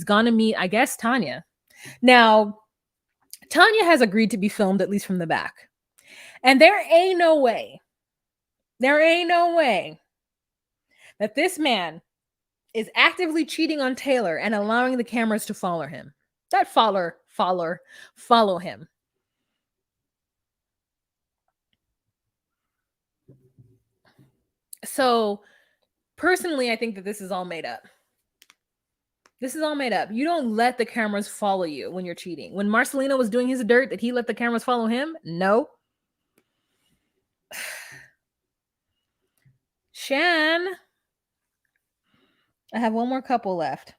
gonna meet, I guess, Tanya. Now, Tanya has agreed to be filmed, at least from the back. And there ain't no way that this man is actively cheating on Taylor and allowing the cameras to follow him. That follow him. So Personally, I think that this is all made up. This is all made up. You don't let the cameras follow you when you're cheating. When Marcelino was doing his dirt, did he let the cameras follow him? No. Shan, I have one more couple left.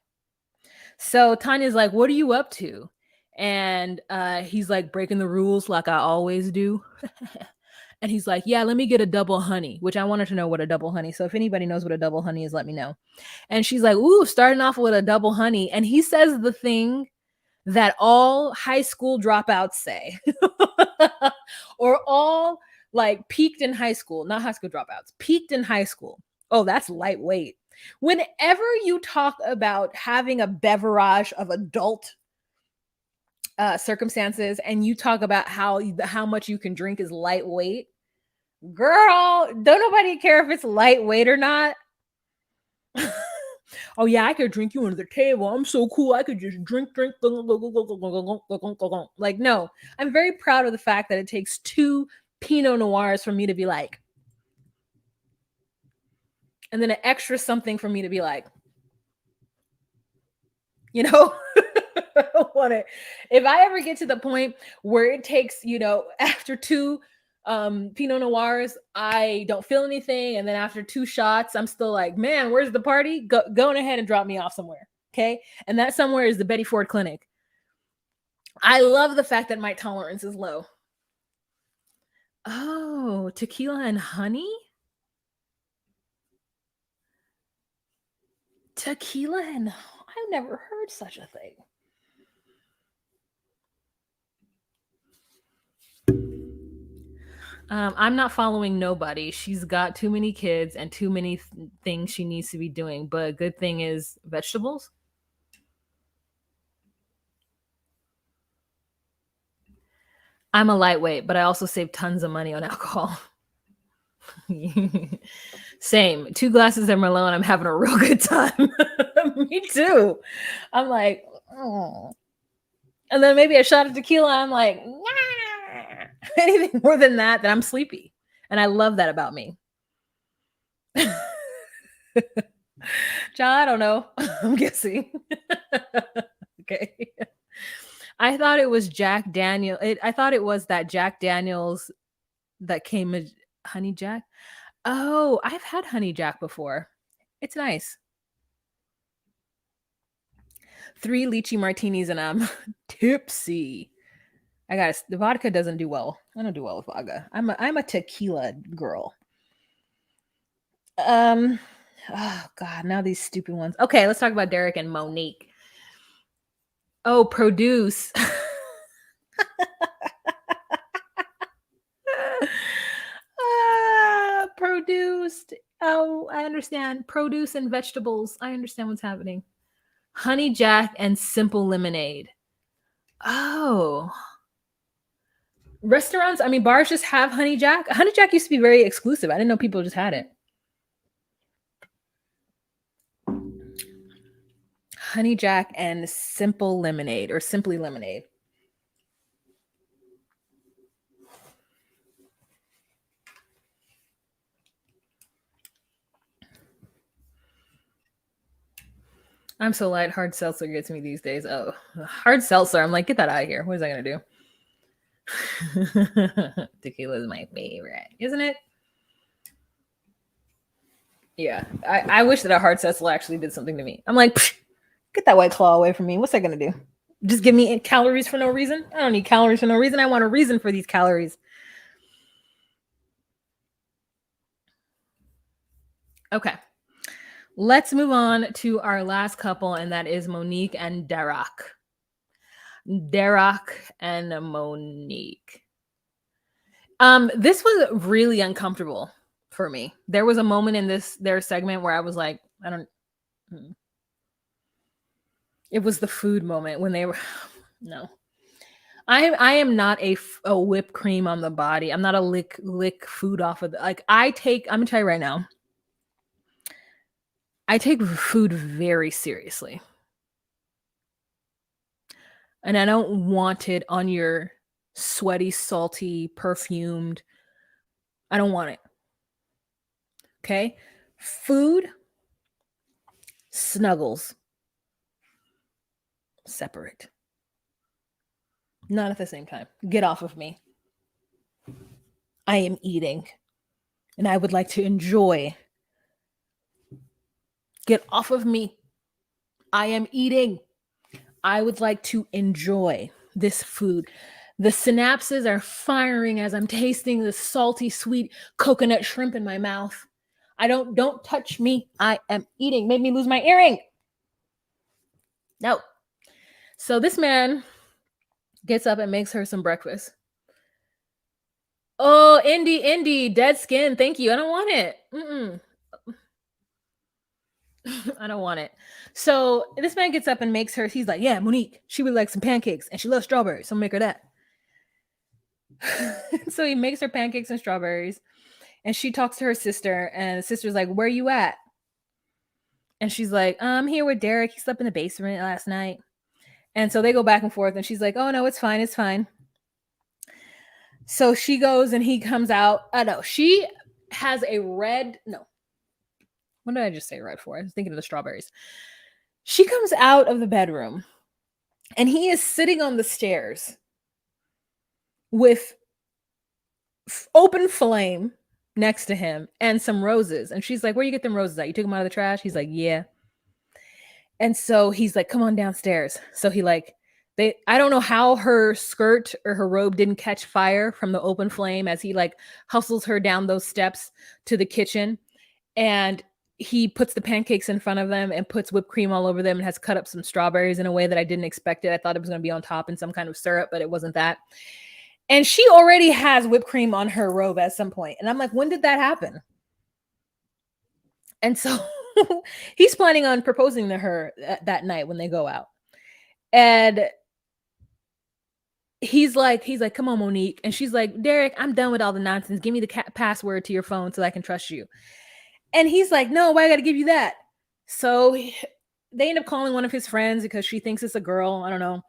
So Tanya's like, what are you up to? And he's like, breaking the rules like I always do. And he's like, yeah, let me get a double honey, which I wanted to know what a double honey. So if anybody knows what a double honey is, let me know. And she's like, ooh, starting off with a double honey. And he says the thing that all high school dropouts say, or all like peaked in high school, not high school dropouts, peaked in high school. Oh, that's lightweight. Whenever you talk about having a beverage of adult circumstances and you talk about how much you can drink is lightweight, girl, don't nobody care if it's lightweight or not. Oh yeah, I could drink you under the table. I'm so cool. I could just drink. Like, no, I'm very proud of the fact that it takes 2 Pinot Noirs for me to be like, and then an extra something for me to be like, you know. I don't want it. If I ever get to the point where it takes, after 2 Pinot Noirs, I don't feel anything, and then after 2 shots, I'm still like, man, where's the party? Go ahead and drop me off somewhere, okay? And that somewhere is the Betty Ford Clinic. I love the fact that my tolerance is low. Oh, tequila and honey? Tequila and I've never heard such a thing. I'm not following nobody. She's got too many kids and too many things she needs to be doing. But good thing is vegetables. I'm a lightweight, but I also save tons of money on alcohol. Same. 2 glasses of Merlot and I'm having a real good time. Me too. I'm like, oh. And then maybe a shot of tequila. I'm like, nah. Anything more than that, then I'm sleepy. And I love that about me. John, I don't know. I'm guessing. Okay. I thought it was Jack Daniel. I thought it was that Jack Daniels that came as Honey Jack. Oh, I've had Honey Jack before. It's nice. 3 lychee martinis and I'm tipsy. The vodka doesn't do well. I don't do well with vodka. I'm a tequila girl. Oh God, now these stupid ones. Okay, let's talk about Derek and Monique. Oh, produce. Produced. Oh, I understand. Produce and vegetables. I understand what's happening. Honey Jack and simple lemonade. Oh. Restaurants, I mean, bars just have Honey Jack. Honey Jack used to be very exclusive. I didn't know people just had it. Honey Jack and simple lemonade or simply lemonade. I'm so light. Hard seltzer gets me these days. Oh, hard seltzer. I'm like, get that out of here. What is that going to do? Tequila is my favorite, isn't it? Yeah. I wish that a hard seltzer actually did something to me. I'm like, get that White Claw away from me. What's that going to do? Just give me calories for no reason? I don't need calories for no reason. I want a reason for these calories. Okay. Let's move on to our last couple, and that is Monique and Derek. Derek and Monique. This was really uncomfortable for me. There was a moment in their segment where I was like, I don't. It was the food moment when they were. No, I am not a whipped cream on the body. I'm not a lick food off of like I'm gonna tell you right now. I take food very seriously. And I don't want it on your sweaty, salty, perfumed. I don't want it. Okay? Food Snuggles. Separate. Not at the same time. Get off of me. I am eating. And I would like to enjoy. Get off of me. I am eating. I would like to enjoy this food. The synapses are firing as I'm tasting the salty, sweet coconut shrimp in my mouth. Don't touch me. I am eating. Made me lose my earring. No. So this man gets up and makes her some breakfast. Oh, Indy, dead skin. Thank you. I don't want it. I don't want it. So this man gets up and makes her, he's like, yeah, Monique, she would like some pancakes and she loves strawberries. So make her that. So he makes her pancakes and strawberries and she talks to her sister and the sister's like, where you at? And she's like, I'm here with Derek. He slept in the basement last night. And so they go back and forth and she's like, oh no, it's fine. It's fine. So she goes and he comes out. No, she has a red, no. What did I just say red for? I was thinking of the strawberries. She comes out of the bedroom and he is sitting on the stairs with open flame next to him and some roses. And she's like, where you get them roses at? You took them out of the trash? He's like, yeah. And so he's like, come on downstairs. So he like, I don't know how her skirt or her robe didn't catch fire from the open flame as he like hustles her down those steps to the kitchen. And he puts the pancakes in front of them and puts whipped cream all over them and has cut up some strawberries in a way that I didn't expect it. I thought it was going to be on top in some kind of syrup, but it wasn't that. And she already has whipped cream on her robe at some point. And I'm like, when did that happen? And so he's planning on proposing to her that night when they go out. And he's like, come on, Monique. And she's like, Derek, I'm done with all the nonsense. Give me the password to your phone so I can trust you. And he's like, no, why I got to give you that? So they end up calling one of his friends because she thinks it's a girl. I don't know.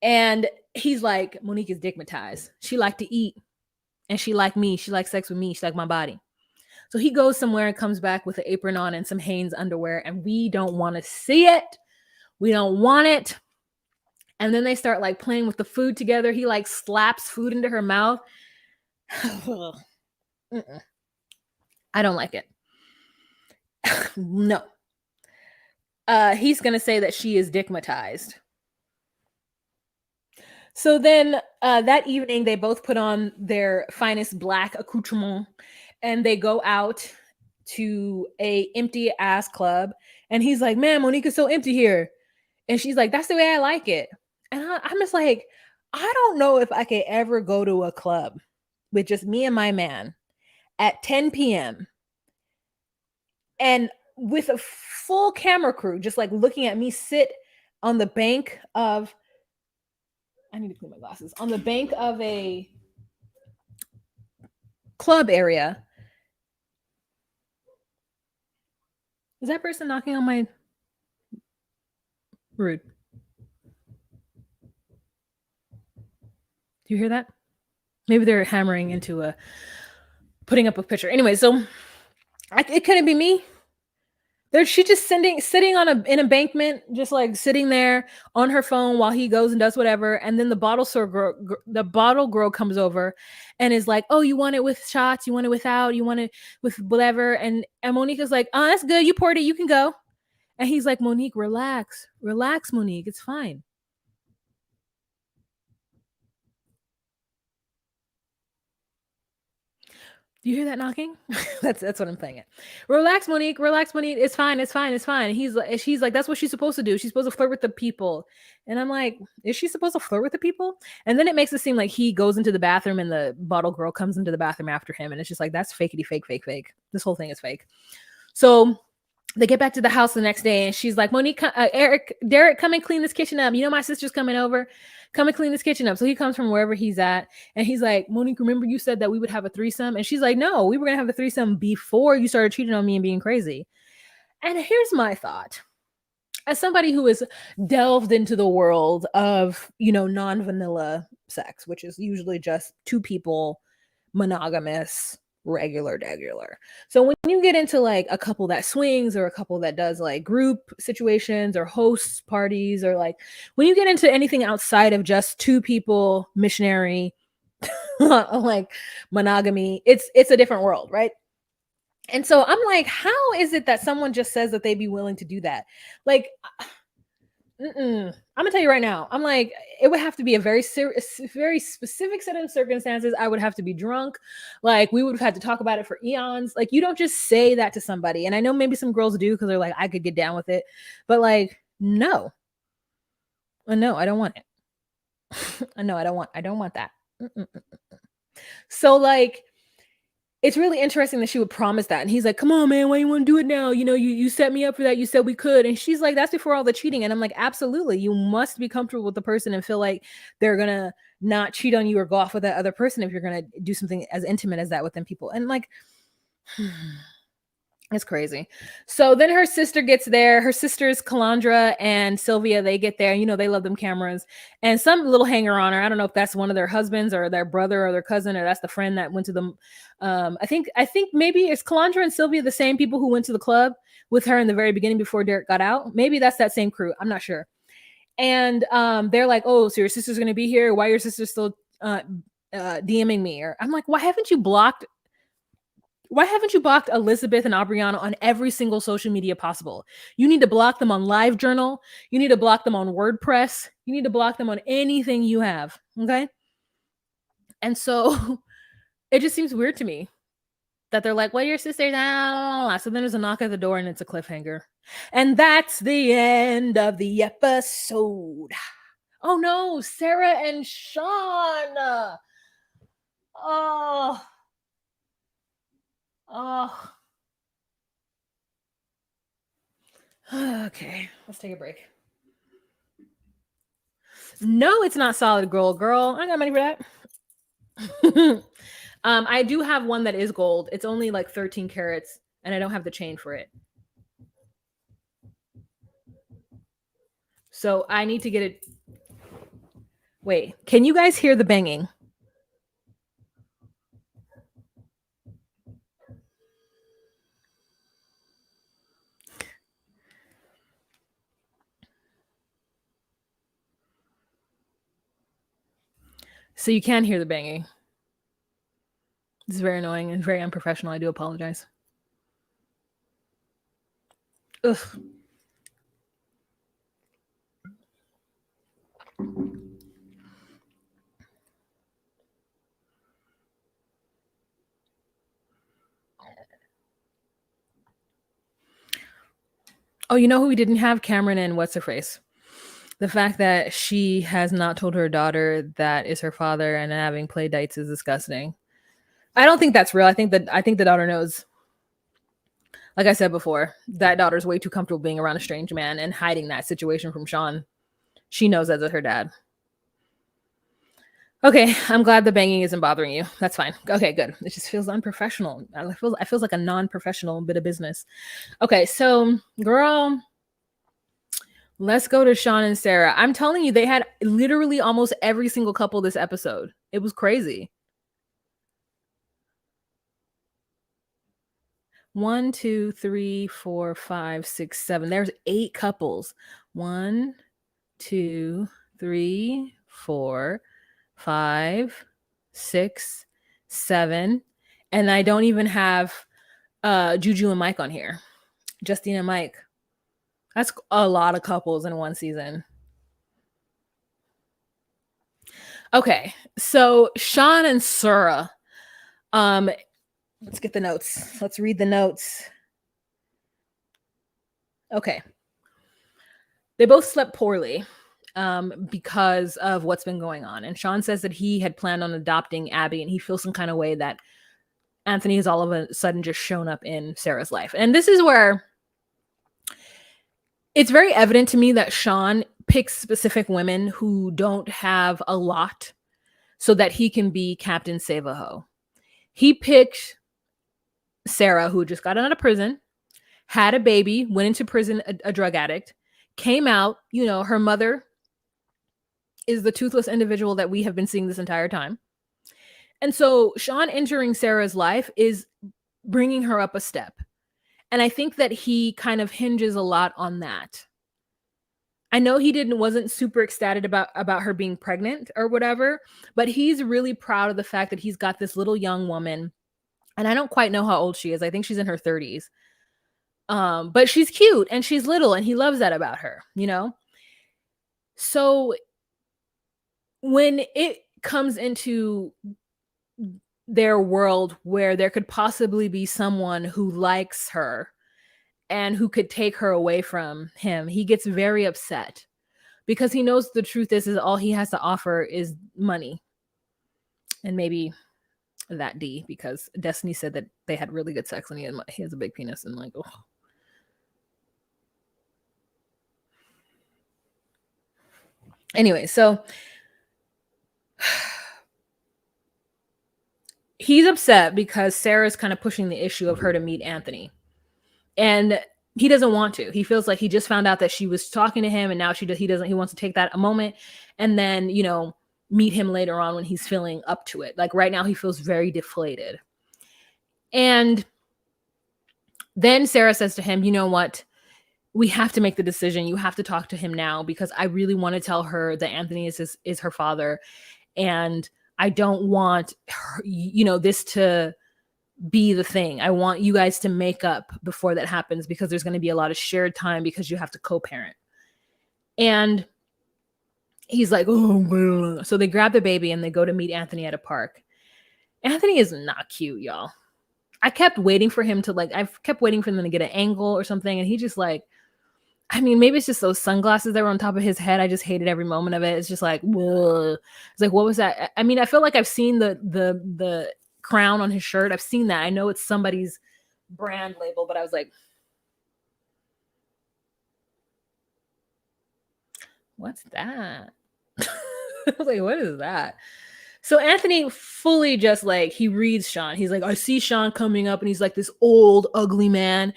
And he's like, Monique is digmatized. She liked to eat. And she liked me. She liked sex with me. She liked my body. So he goes somewhere and comes back with an apron on and some Hanes underwear. And we don't want to see it. We don't want it. And then they start like playing with the food together. He like slaps food into her mouth. I don't like it. No. He's going to say that she is digmatized. So then that evening, they both put on their finest black accoutrement and they go out to a empty ass club. And he's like, man, Monique is so empty here. And she's like, that's the way I like it. And I'm just like, I don't know if I could ever go to a club with just me and my man at 10 p.m. and with a full camera crew just like looking at me sit on the bank of, I need to clean my glasses, on the bank of a club area. Is that person knocking on my rude? Do you hear that? Maybe they're hammering into putting up a picture. Anyway, so it couldn't be me. She just sitting on an embankment, just like sitting there on her phone while he goes and does whatever. And then the bottle girl comes over and is like, oh, you want it with shots? You want it without? You want it with whatever? And Monica's like, oh, that's good. You poured it. You can go. And he's like, Monique, relax, Monique. It's fine. Do you hear that knocking? that's what I'm saying. Relax, Monique. It's fine. And she's like, that's what she's supposed to do. She's supposed to flirt with the people. And I'm like, is she supposed to flirt with the people? And then it makes it seem like he goes into the bathroom and the bottle girl comes into the bathroom after him. And it's just like, that's fakety fake. This whole thing is fake. So they get back to the house the next day and she's like, Monique, Derek, come and clean this kitchen up. You know, my sister's coming over. Come and clean this kitchen up. So he comes from wherever he's at. And he's like, Monique, remember you said that we would have a threesome? And she's like, no, we were going to have a threesome before you started cheating on me and being crazy. And here's my thought. As somebody who has delved into the world of, non-vanilla sex, which is usually just two people, monogamous, regular. So when you get into like a couple that swings or a couple that does like group situations or hosts parties, or like when you get into anything outside of just two people, missionary, like monogamy, it's a different world, right? And so I'm like, how is it that someone just says that they'd be willing to do that? Like, I'm gonna tell you right now. I'm like, it would have to be a very serious, very specific set of circumstances. I would have to be drunk. Like, we would have had to talk about it for eons. Like, you don't just say that to somebody. And I know maybe some girls do because they're like, I could get down with it, but like, no, no, I don't want it. No, I don't want that. So like, it's really interesting that she would promise that. And he's like, come on, man, why you want to do it now? You know, you set me up for that. You said we could. And she's like, that's before all the cheating. And I'm like, absolutely. You must be comfortable with the person and feel like they're going to not cheat on you or go off with that other person if you're going to do something as intimate as that with them people. And like, it's crazy. So then her sister gets there. Her sisters, Calandra and Sylvia, they get there. You know, they love them cameras. And some little hanger on her. I don't know if that's one of their husbands or their brother or their cousin, or that's the friend that went to them. I think maybe it's Calandra and Sylvia, the same people who went to the club with her in the very beginning before Derek got out. Maybe that's that same crew. I'm not sure. And they're like, oh, so your sister's going to be here? Why are your sisters still DMing me? Or I'm like, why haven't you blocked Elizabeth and Aubriana on every single social media possible? You need to block them on LiveJournal. You need to block them on WordPress. You need to block them on anything you have. Okay. And so it just seems weird to me that they're like, well, your sister's out. So then there's a knock at the door and it's a cliffhanger. And that's the end of the episode. Oh no, Sarah and Sean. Oh. Okay, let's take a break. No, it's not solid gold, girl. I got money for that. I do have one that is gold. It's only like 13 carats, and I don't have the chain for it. So I need to get it. Wait, can you guys hear the banging? So you can hear the banging. This is very annoying and very unprofessional. I do apologize. Ugh. Oh, you know who we didn't have? Cameron and what's her face? The fact that she has not told her daughter that is her father and having play dates is disgusting. I don't think that's real. I think the daughter knows. Like I said before, that daughter's way too comfortable being around a strange man and hiding that situation from Sean. She knows that's her dad. Okay, I'm glad the banging isn't bothering you. That's fine. Okay, good. It just feels unprofessional. It feels like a non-professional bit of business. Okay, so girl, let's go to Sean and Sarah. I'm telling you, they had literally almost every single couple this episode. It was crazy. 1, 2, 3, 4, 5, 6, 7. There's 8 couples. 1, 2, 3, 4, 5, 6, 7. And I don't even have Juju and Mike on here. Justine and Mike. That's a lot of couples in one season. Okay, so Sean and Sarah. Let's get the notes. Let's read the notes. Okay. They both slept poorly because of what's been going on. And Sean says that he had planned on adopting Abby, and he feels some kind of way that Anthony has all of a sudden just shown up in Sarah's life. And this is where it's very evident to me that Sean picks specific women who don't have a lot so that he can be Captain Save-A-Ho. He picked Sarah, who just got out of prison, had a baby, went into prison, a drug addict, came out. You know, her mother is the toothless individual that we have been seeing this entire time. And so Sean entering Sarah's life is bringing her up a step. And I think that he kind of hinges a lot on that. I know he wasn't super ecstatic about her being pregnant or whatever, but he's really proud of the fact that he's got this little young woman, and I don't quite know how old she is. I think she's in her 30s. But she's cute and she's little, and he loves that about her, you know? So when it comes into their world where there could possibly be someone who likes her and who could take her away from him, he gets very upset because he knows the truth is all he has to offer is money and maybe that D, because Destiny said that they had really good sex and he has a big penis, and like, oh. Anyway, so he's upset because Sarah's kind of pushing the issue of her to meet Anthony. And he doesn't want to. He feels like he just found out that she was talking to him, and now he wants to take that a moment and then, meet him later on when he's feeling up to it. Like right now he feels very deflated. And then Sarah says to him, "You know what? We have to make the decision. You have to talk to him now, because I really want to tell her that Anthony is her father, and I don't want her, this to be the thing. I want you guys to make up before that happens, because there's going to be a lot of shared time because you have to co-parent." And he's like, "Oh," so they grab the baby and they go to meet Anthony at a park. Anthony is not cute, y'all. I kept waiting for him to them to get an angle or something, and he just maybe it's just those sunglasses that were on top of his head. I just hated every moment of it. It's just like, whoa. It's like, what was that? I feel like I've seen the crown on his shirt. I've seen that. I know it's somebody's brand label, but I was like, what's that? I was like, what is that? So Anthony fully just he reads Sean. He's like, I see Sean coming up, and he's like this old, ugly man.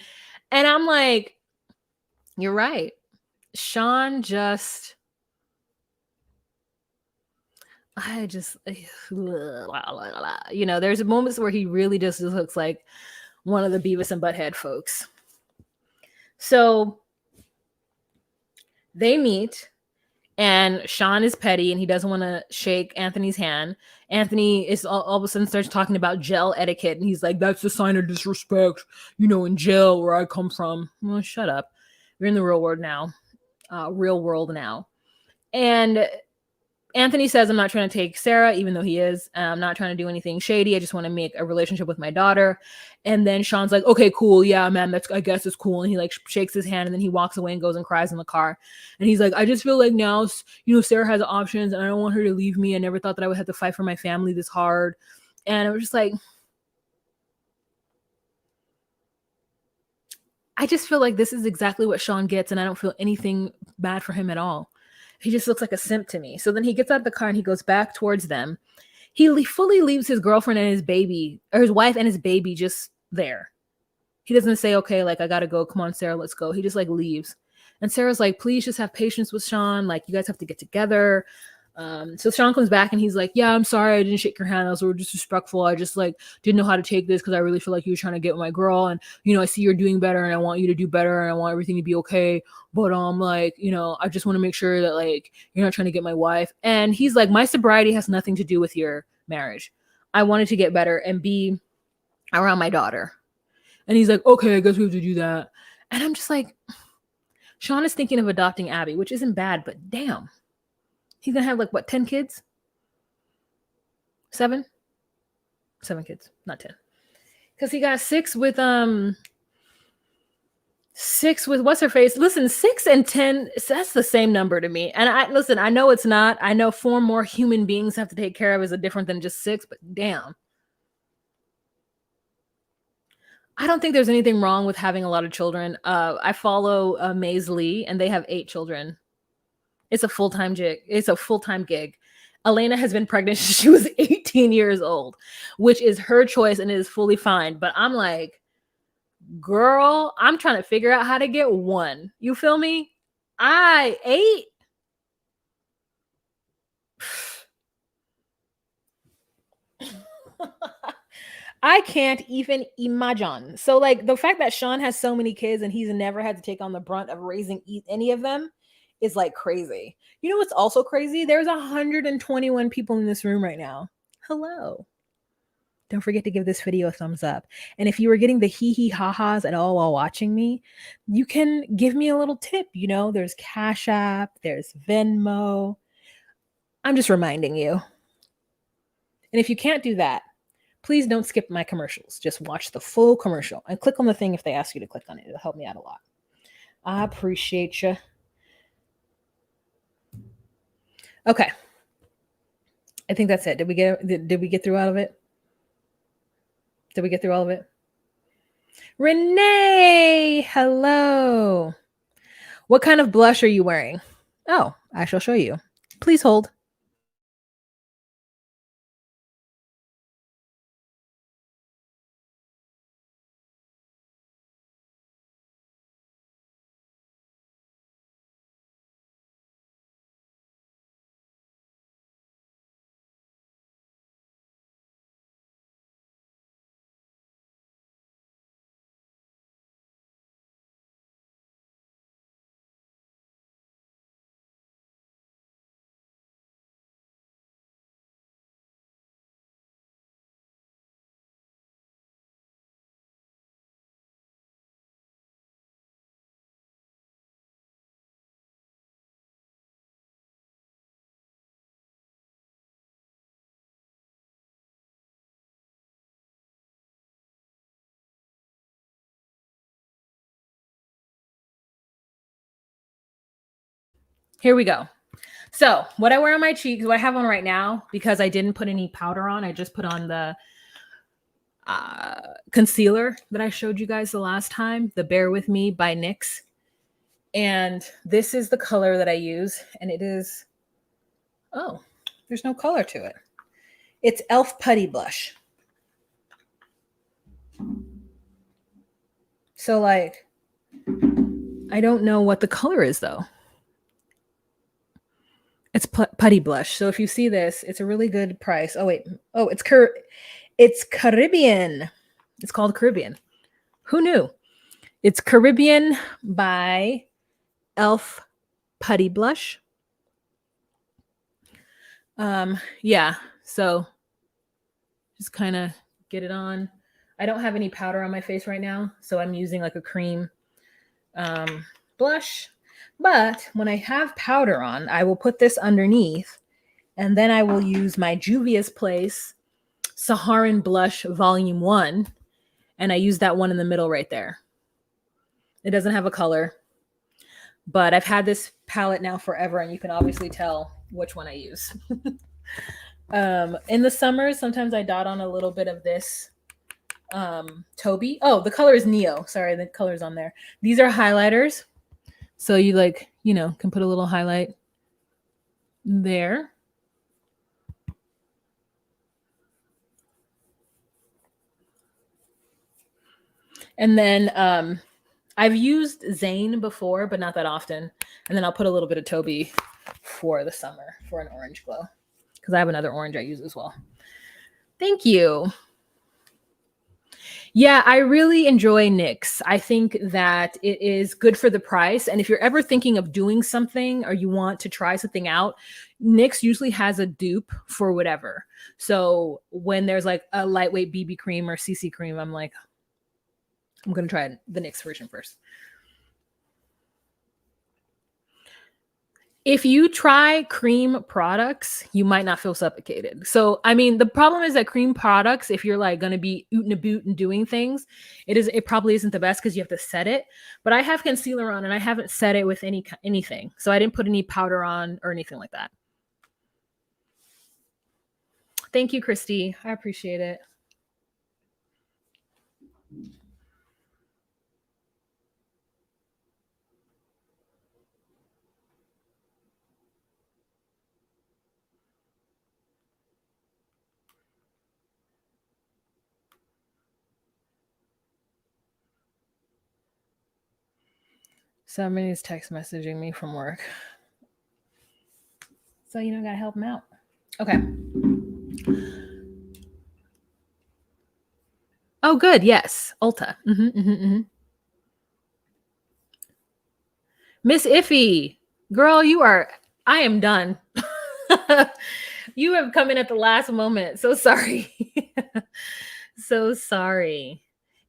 And I'm like, you're right. Sean there's moments where he really just looks like one of the Beavis and Butthead folks. So they meet, and Sean is petty and he doesn't want to shake Anthony's hand. Anthony is all of a sudden starts talking about jail etiquette, and he's like, that's a sign of disrespect, in jail where I come from. Well, shut up. We're in the real world now. And Anthony says, I'm not trying to take Sarah, even though he is. I'm not trying to do anything shady. I just want to make a relationship with my daughter. And then Sean's like, okay, cool. Yeah, man, I guess it's cool. And he shakes his hand, and then he walks away and goes and cries in the car. And he's like, I just feel like now, Sarah has options, and I don't want her to leave me. I never thought that I would have to fight for my family this hard. And I was just like, I just feel like this is exactly what Sean gets, and I don't feel anything bad for him at all. He just looks like a simp to me. So then he gets out of the car and he goes back towards them. He fully leaves his girlfriend and his baby, or his wife and his baby, just there. He doesn't say, okay, I gotta go. Come on, Sarah, let's go. He just leaves. And Sarah's like, please just have patience with Sean. You guys have to get together. So Sean comes back and he's like, yeah, I'm sorry I didn't shake your hand. I was disrespectful. I just didn't know how to take this because I really feel like you were trying to get with my girl, and I see you're doing better, and I want you to do better, and I want everything to be okay. But I just want to make sure that you're not trying to get my wife. And he's like, my sobriety has nothing to do with your marriage. I wanted to get better and be around my daughter. And he's like, okay, I guess we have to do that. And I'm just like, Sean is thinking of adopting Abby, which isn't bad, but damn. He's going to have 10 kids? 7? 7 kids, not 10. Because he got 6 with what's her face? Listen, 6 and 10, that's the same number to me. And I know it's not. I know 4 more human beings have to take care of is different than just 6, but damn. I don't think there's anything wrong with having a lot of children. I follow Maze Lee, and they have 8 children. It's a full-time gig. Elena has been pregnant since she was 18 years old, which is her choice and it is fully fine. But I'm like, girl, I'm trying to figure out how to get 1. You feel me? 8. I can't even imagine. So, like, the fact that Sean has so many kids and he's never had to take on the brunt of raising any of them is like crazy. You know what's also crazy? There's 121 people in this room right now. Hello. Don't forget to give this video a thumbs up. And if you were getting the hee hee ha ha's at all while watching me, you can give me a little tip. You know, there's Cash App, there's Venmo. I'm just reminding you. And if you can't do that, please don't skip my commercials. Just watch the full commercial and click on the thing if they ask you to click on it. It'll help me out a lot. I appreciate you. Okay. I think that's it. Did we get through all of it? Did we get through all of it? Renee, hello. What kind of blush are you wearing? Oh, I shall show you. Please hold. Here we go. So, what I wear on my cheeks, what I have on right now, because I didn't put any powder on, I just put on the concealer that I showed you guys the last time, the Bear With Me by NYX. And this is the color that I use. And it is, oh, there's no color to it. It's Elf Putty Blush. So, like, I don't know what the color is, though. It's putty blush. So if you see this, it's a really good price. Oh, wait. Oh, it's Caribbean. It's called Caribbean. Who knew? It's Caribbean by Elf Putty Blush. Yeah. So just kind of get it on. I don't have any powder on my face right now, so I'm using like a cream blush. But when I have powder on, I will put this underneath, and then I will use my Juvia's Place Saharan Blush Volume 1, and I use that one in the middle right there. It doesn't have a color, but I've had this palette now forever, and you can obviously tell which one I use. In the summer, sometimes I dot on a little bit of this Toby. Oh, the color is Neo. Sorry, the color's on there. These are highlighters. So you can put a little highlight there. And then I've used Zane before, but not that often. And then I'll put a little bit of Toby for the summer for an orange glow, because I have another orange I use as well. Thank you. Yeah, I really enjoy NYX. I think that it is good for the price. And if you're ever thinking of doing something or you want to try something out, NYX usually has a dupe for whatever. So when there's like a lightweight BB cream or CC cream, I'm like, I'm going to try the NYX version first. If you try cream products, you might not feel suffocated. So, I mean, the problem is that cream products, if you're like going to be ootin' a boot and doing things, it probably isn't the best because you have to set it. But I have concealer on and I haven't set it with anything. So I didn't put any powder on or anything like that. Thank you, Christy. I appreciate it. Somebody's text messaging me from work. So, gotta help them out. Okay. Oh, good. Yes. Ulta. Miss Iffy, girl, I am done. You have come in at the last moment. So sorry. So sorry.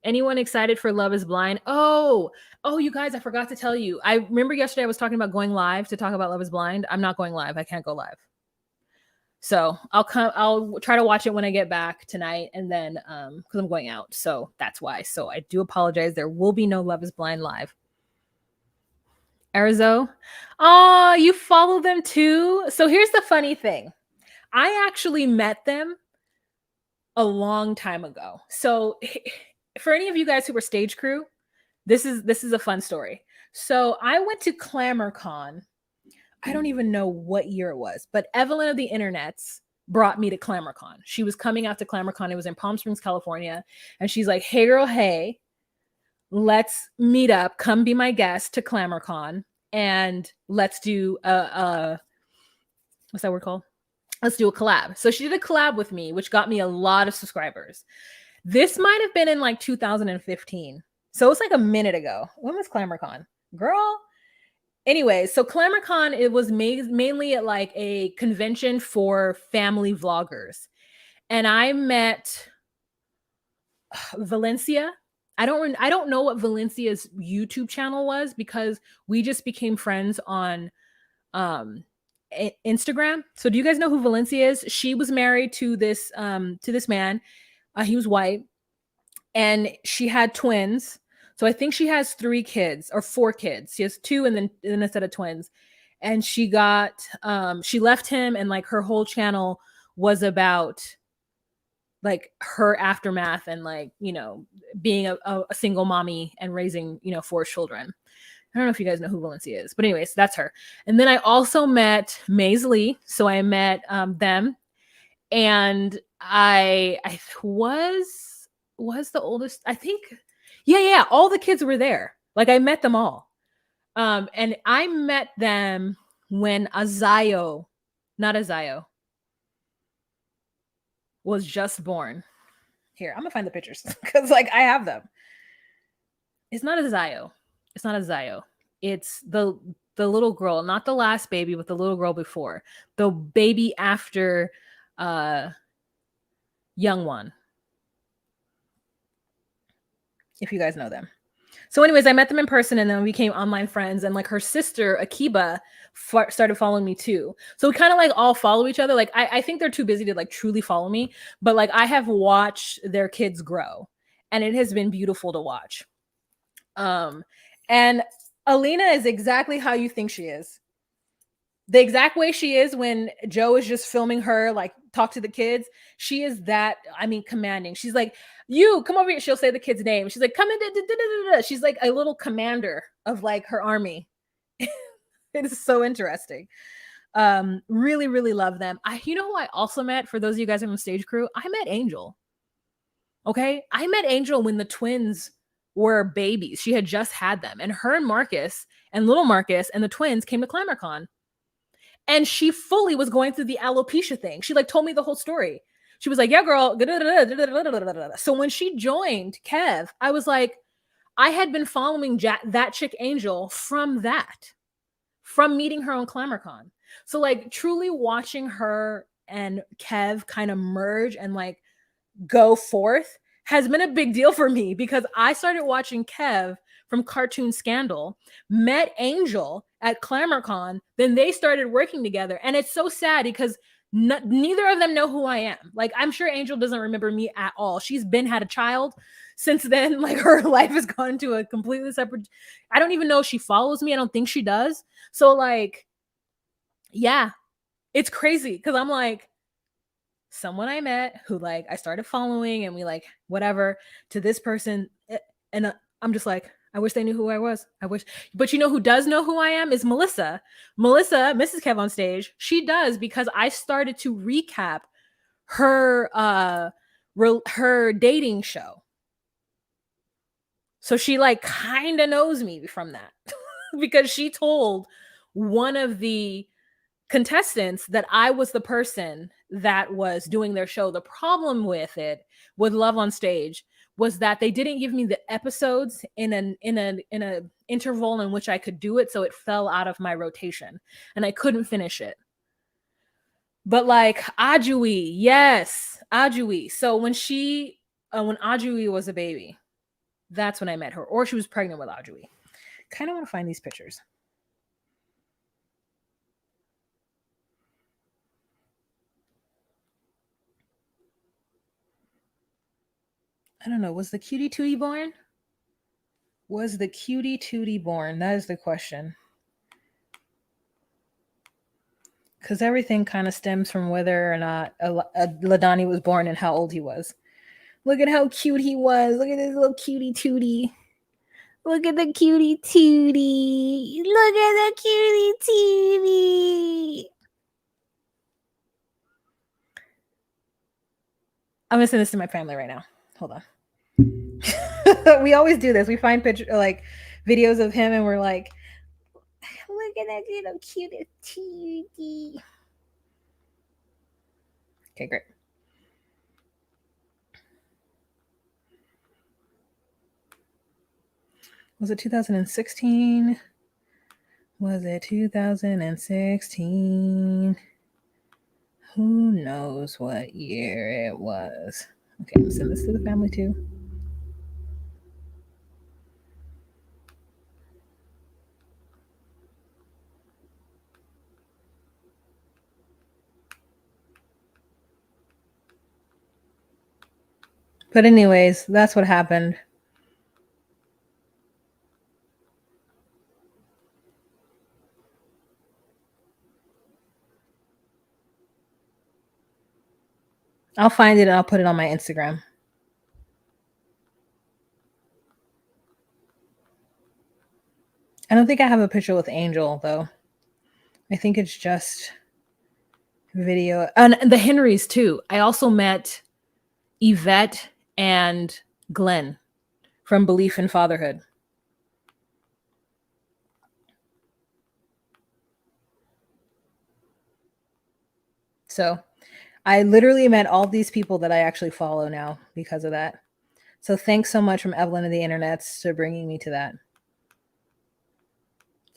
Anyone excited for Love is Blind? Oh, you guys, I forgot to tell you. I remember yesterday I was talking about going live to talk about Love is Blind. I'm not going live. I can't go live. So I'll try to watch it when I get back tonight, and then because I'm going out. So that's why. So I do apologize. There will be no Love is Blind live. Arizo. Oh, you follow them too? So here's the funny thing. I actually met them a long time ago. So for any of you guys who were stage crew, this is a fun story. So I went to ClamorCon. I don't even know what year it was, but Evelyn of the Internets brought me to ClamorCon. She was coming out to ClamorCon. It was in Palm Springs, California. And she's like, hey, girl, hey, let's meet up. Come be my guest to ClamorCon. And let's do what's that word called? Let's do a collab. So she did a collab with me, which got me a lot of subscribers. This might have been in like 2015. So it's like a minute ago. When was ClamorCon? Girl. Anyway, so ClamorCon, it was mainly at like a convention for family vloggers. And I met Valencia. I don't know what Valencia's YouTube channel was because we just became friends on Instagram. So do you guys know who Valencia is? She was married to this man. He was white, and she had twins. So I think she has 3 kids or 4 kids. She has 2 and then a set of twins. And she left him, and like her whole channel was about like her aftermath and like, being a single mommy and raising, 4 children. I don't know if you guys know who Valencia is, but anyways, that's her. And then I also met Maze Lee. So I met them, and I was the oldest. I think, yeah. All the kids were there. Like I met them all. And I met them when Azayo was just born. Here, I'm gonna find the pictures because like I have them. It's not Azayo. It's the little girl, not the last baby, but the little girl before. The baby after Young One. If you guys know them. So anyways, I met them in person, and then we became online friends, and like her sister Akiba started following me too. So we kind of like all follow each other. Like I think they're too busy to like truly follow me, but like I have watched their kids grow, and it has been beautiful to watch. And Alina is exactly how you think she is. The exact way she is when Joe is just filming her, like talk to the kids. She is that, commanding. She's like, you come over here. She'll say the kid's name. She's like, come in. She's like a little commander of like her army. It is so interesting. Really, really love them. You know who I also met, for those of you guys on the stage crew? I met Angel. Okay. I met Angel when the twins were babies. She had just had them, and her and Marcus and little Marcus and the twins came to ClamorCon. And she fully was going through the alopecia thing. She like told me the whole story. She was like, yeah, girl. So when she joined Kev, I was like, I had been following that chick Angel from meeting her on ClamorCon. So like truly watching her and Kev kind of merge and like go forth has been a big deal for me, because I started watching Kev from Cartoon Scandal, met Angel at ClamorCon, then they started working together. And it's so sad because neither of them know who I am. Like, I'm sure Angel doesn't remember me at all. She's had a child since then. Like, her life has gone into a completely separate. I don't even know if she follows me. I don't think she does. So like, yeah, it's crazy because I'm like, someone I met who like I started following and we like whatever, to this person, and I'm just like, I wish they knew who I was. I wish. But you know who does know who I am is Melissa. Melissa, Mrs. Kev on stage. She does, because I started to recap her her dating show. So she like kind of knows me from that because she told one of the contestants that I was the person that was doing their show. The problem with Love on Stage was that they didn't give me the episodes in an interval in which I could do it, so it fell out of my rotation and I couldn't finish it. But like Ajui, yes, Ajui. So when Ajui was a baby, that's when I met her, or she was pregnant with Ajui. Kind of want to find these pictures. I don't know. Was the cutie tootie born? Was the cutie tootie born? That is the question. Because everything kind of stems from whether or not Ladani was born and how old he was. Look at how cute he was. Look at this little cutie tootie. Look at the cutie tootie. Look at the cutie tootie. I'm gonna send this to my family right now. Hold on. We always do this. We find videos of him and we're like, look at that little cute tootie. Okay, great. Was it 2016? Was it 2016? Who knows what year it was? Okay, I'm gonna send this to the family too. But anyways, that's what happened. I'll find it and I'll put it on my Instagram. I don't think I have a picture with Angel though. I think it's just video. And the Henrys too. I also met Yvette and Glenn from Belief in Fatherhood. So I literally met all these people that I actually follow now because of that. So thanks so much from Evelyn of the Internets for bringing me to that.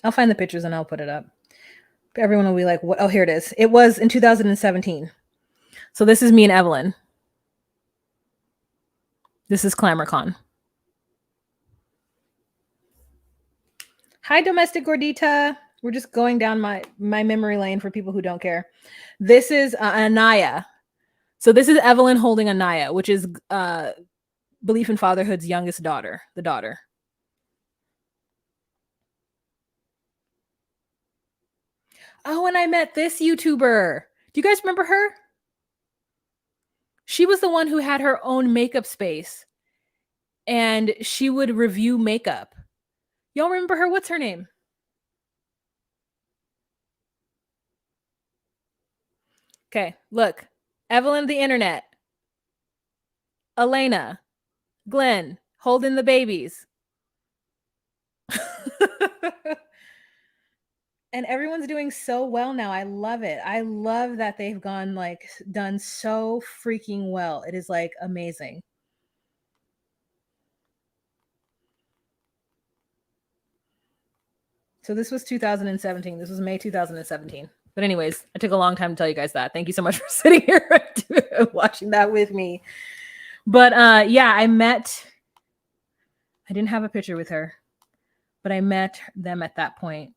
I'll find the pictures and I'll put it up. Everyone will be like, what? Oh, here it is. It was in 2017. So this is me and Evelyn. This is ClamorCon. Hi, Domestic Gordita. We're just going down my memory lane for people who don't care. This is Anaya. So this is Evelyn holding Anaya, which is Belief in Fatherhood's youngest daughter, the daughter. Oh, and I met this YouTuber. Do you guys remember her? She was the one who had her own makeup space and she would review makeup. Y'all remember her? What's her name? Okay, look. Evelyn the Internet. Elena. Glenn. Holding the babies. And everyone's doing so well now. I love it. I love that they've done so freaking well. It is amazing. So this was 2017. This was May 2017. But anyways, I took a long time to tell you guys that. Thank you so much for sitting here watching that with me. But yeah, I didn't have a picture with her, but I met them at that point.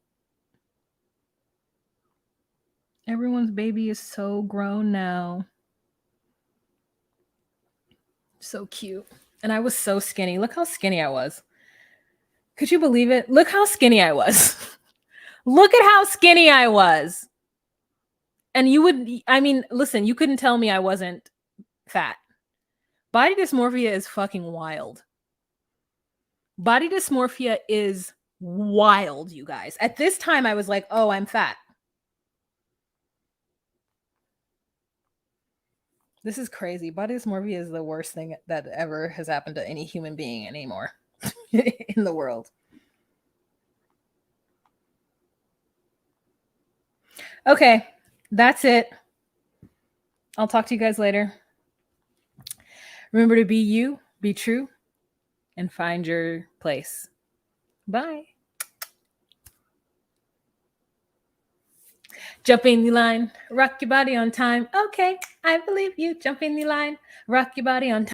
Everyone's baby is so grown now. So cute. And I was so skinny. Look how skinny I was. Could you believe it? Look how skinny I was. Look at how skinny I was. And listen, you couldn't tell me I wasn't fat. Body dysmorphia is fucking wild. Body dysmorphia is wild, you guys. At this time, I was like, oh, I'm fat. This is crazy. Body dysmorphia is the worst thing that ever has happened to any human being anymore in the world. Okay, that's it. I'll talk to you guys later. Remember to be you, Be true and find your place. Bye. Jump in the line, rock your body on time. Okay, I believe you. Jump in the line, rock your body on time.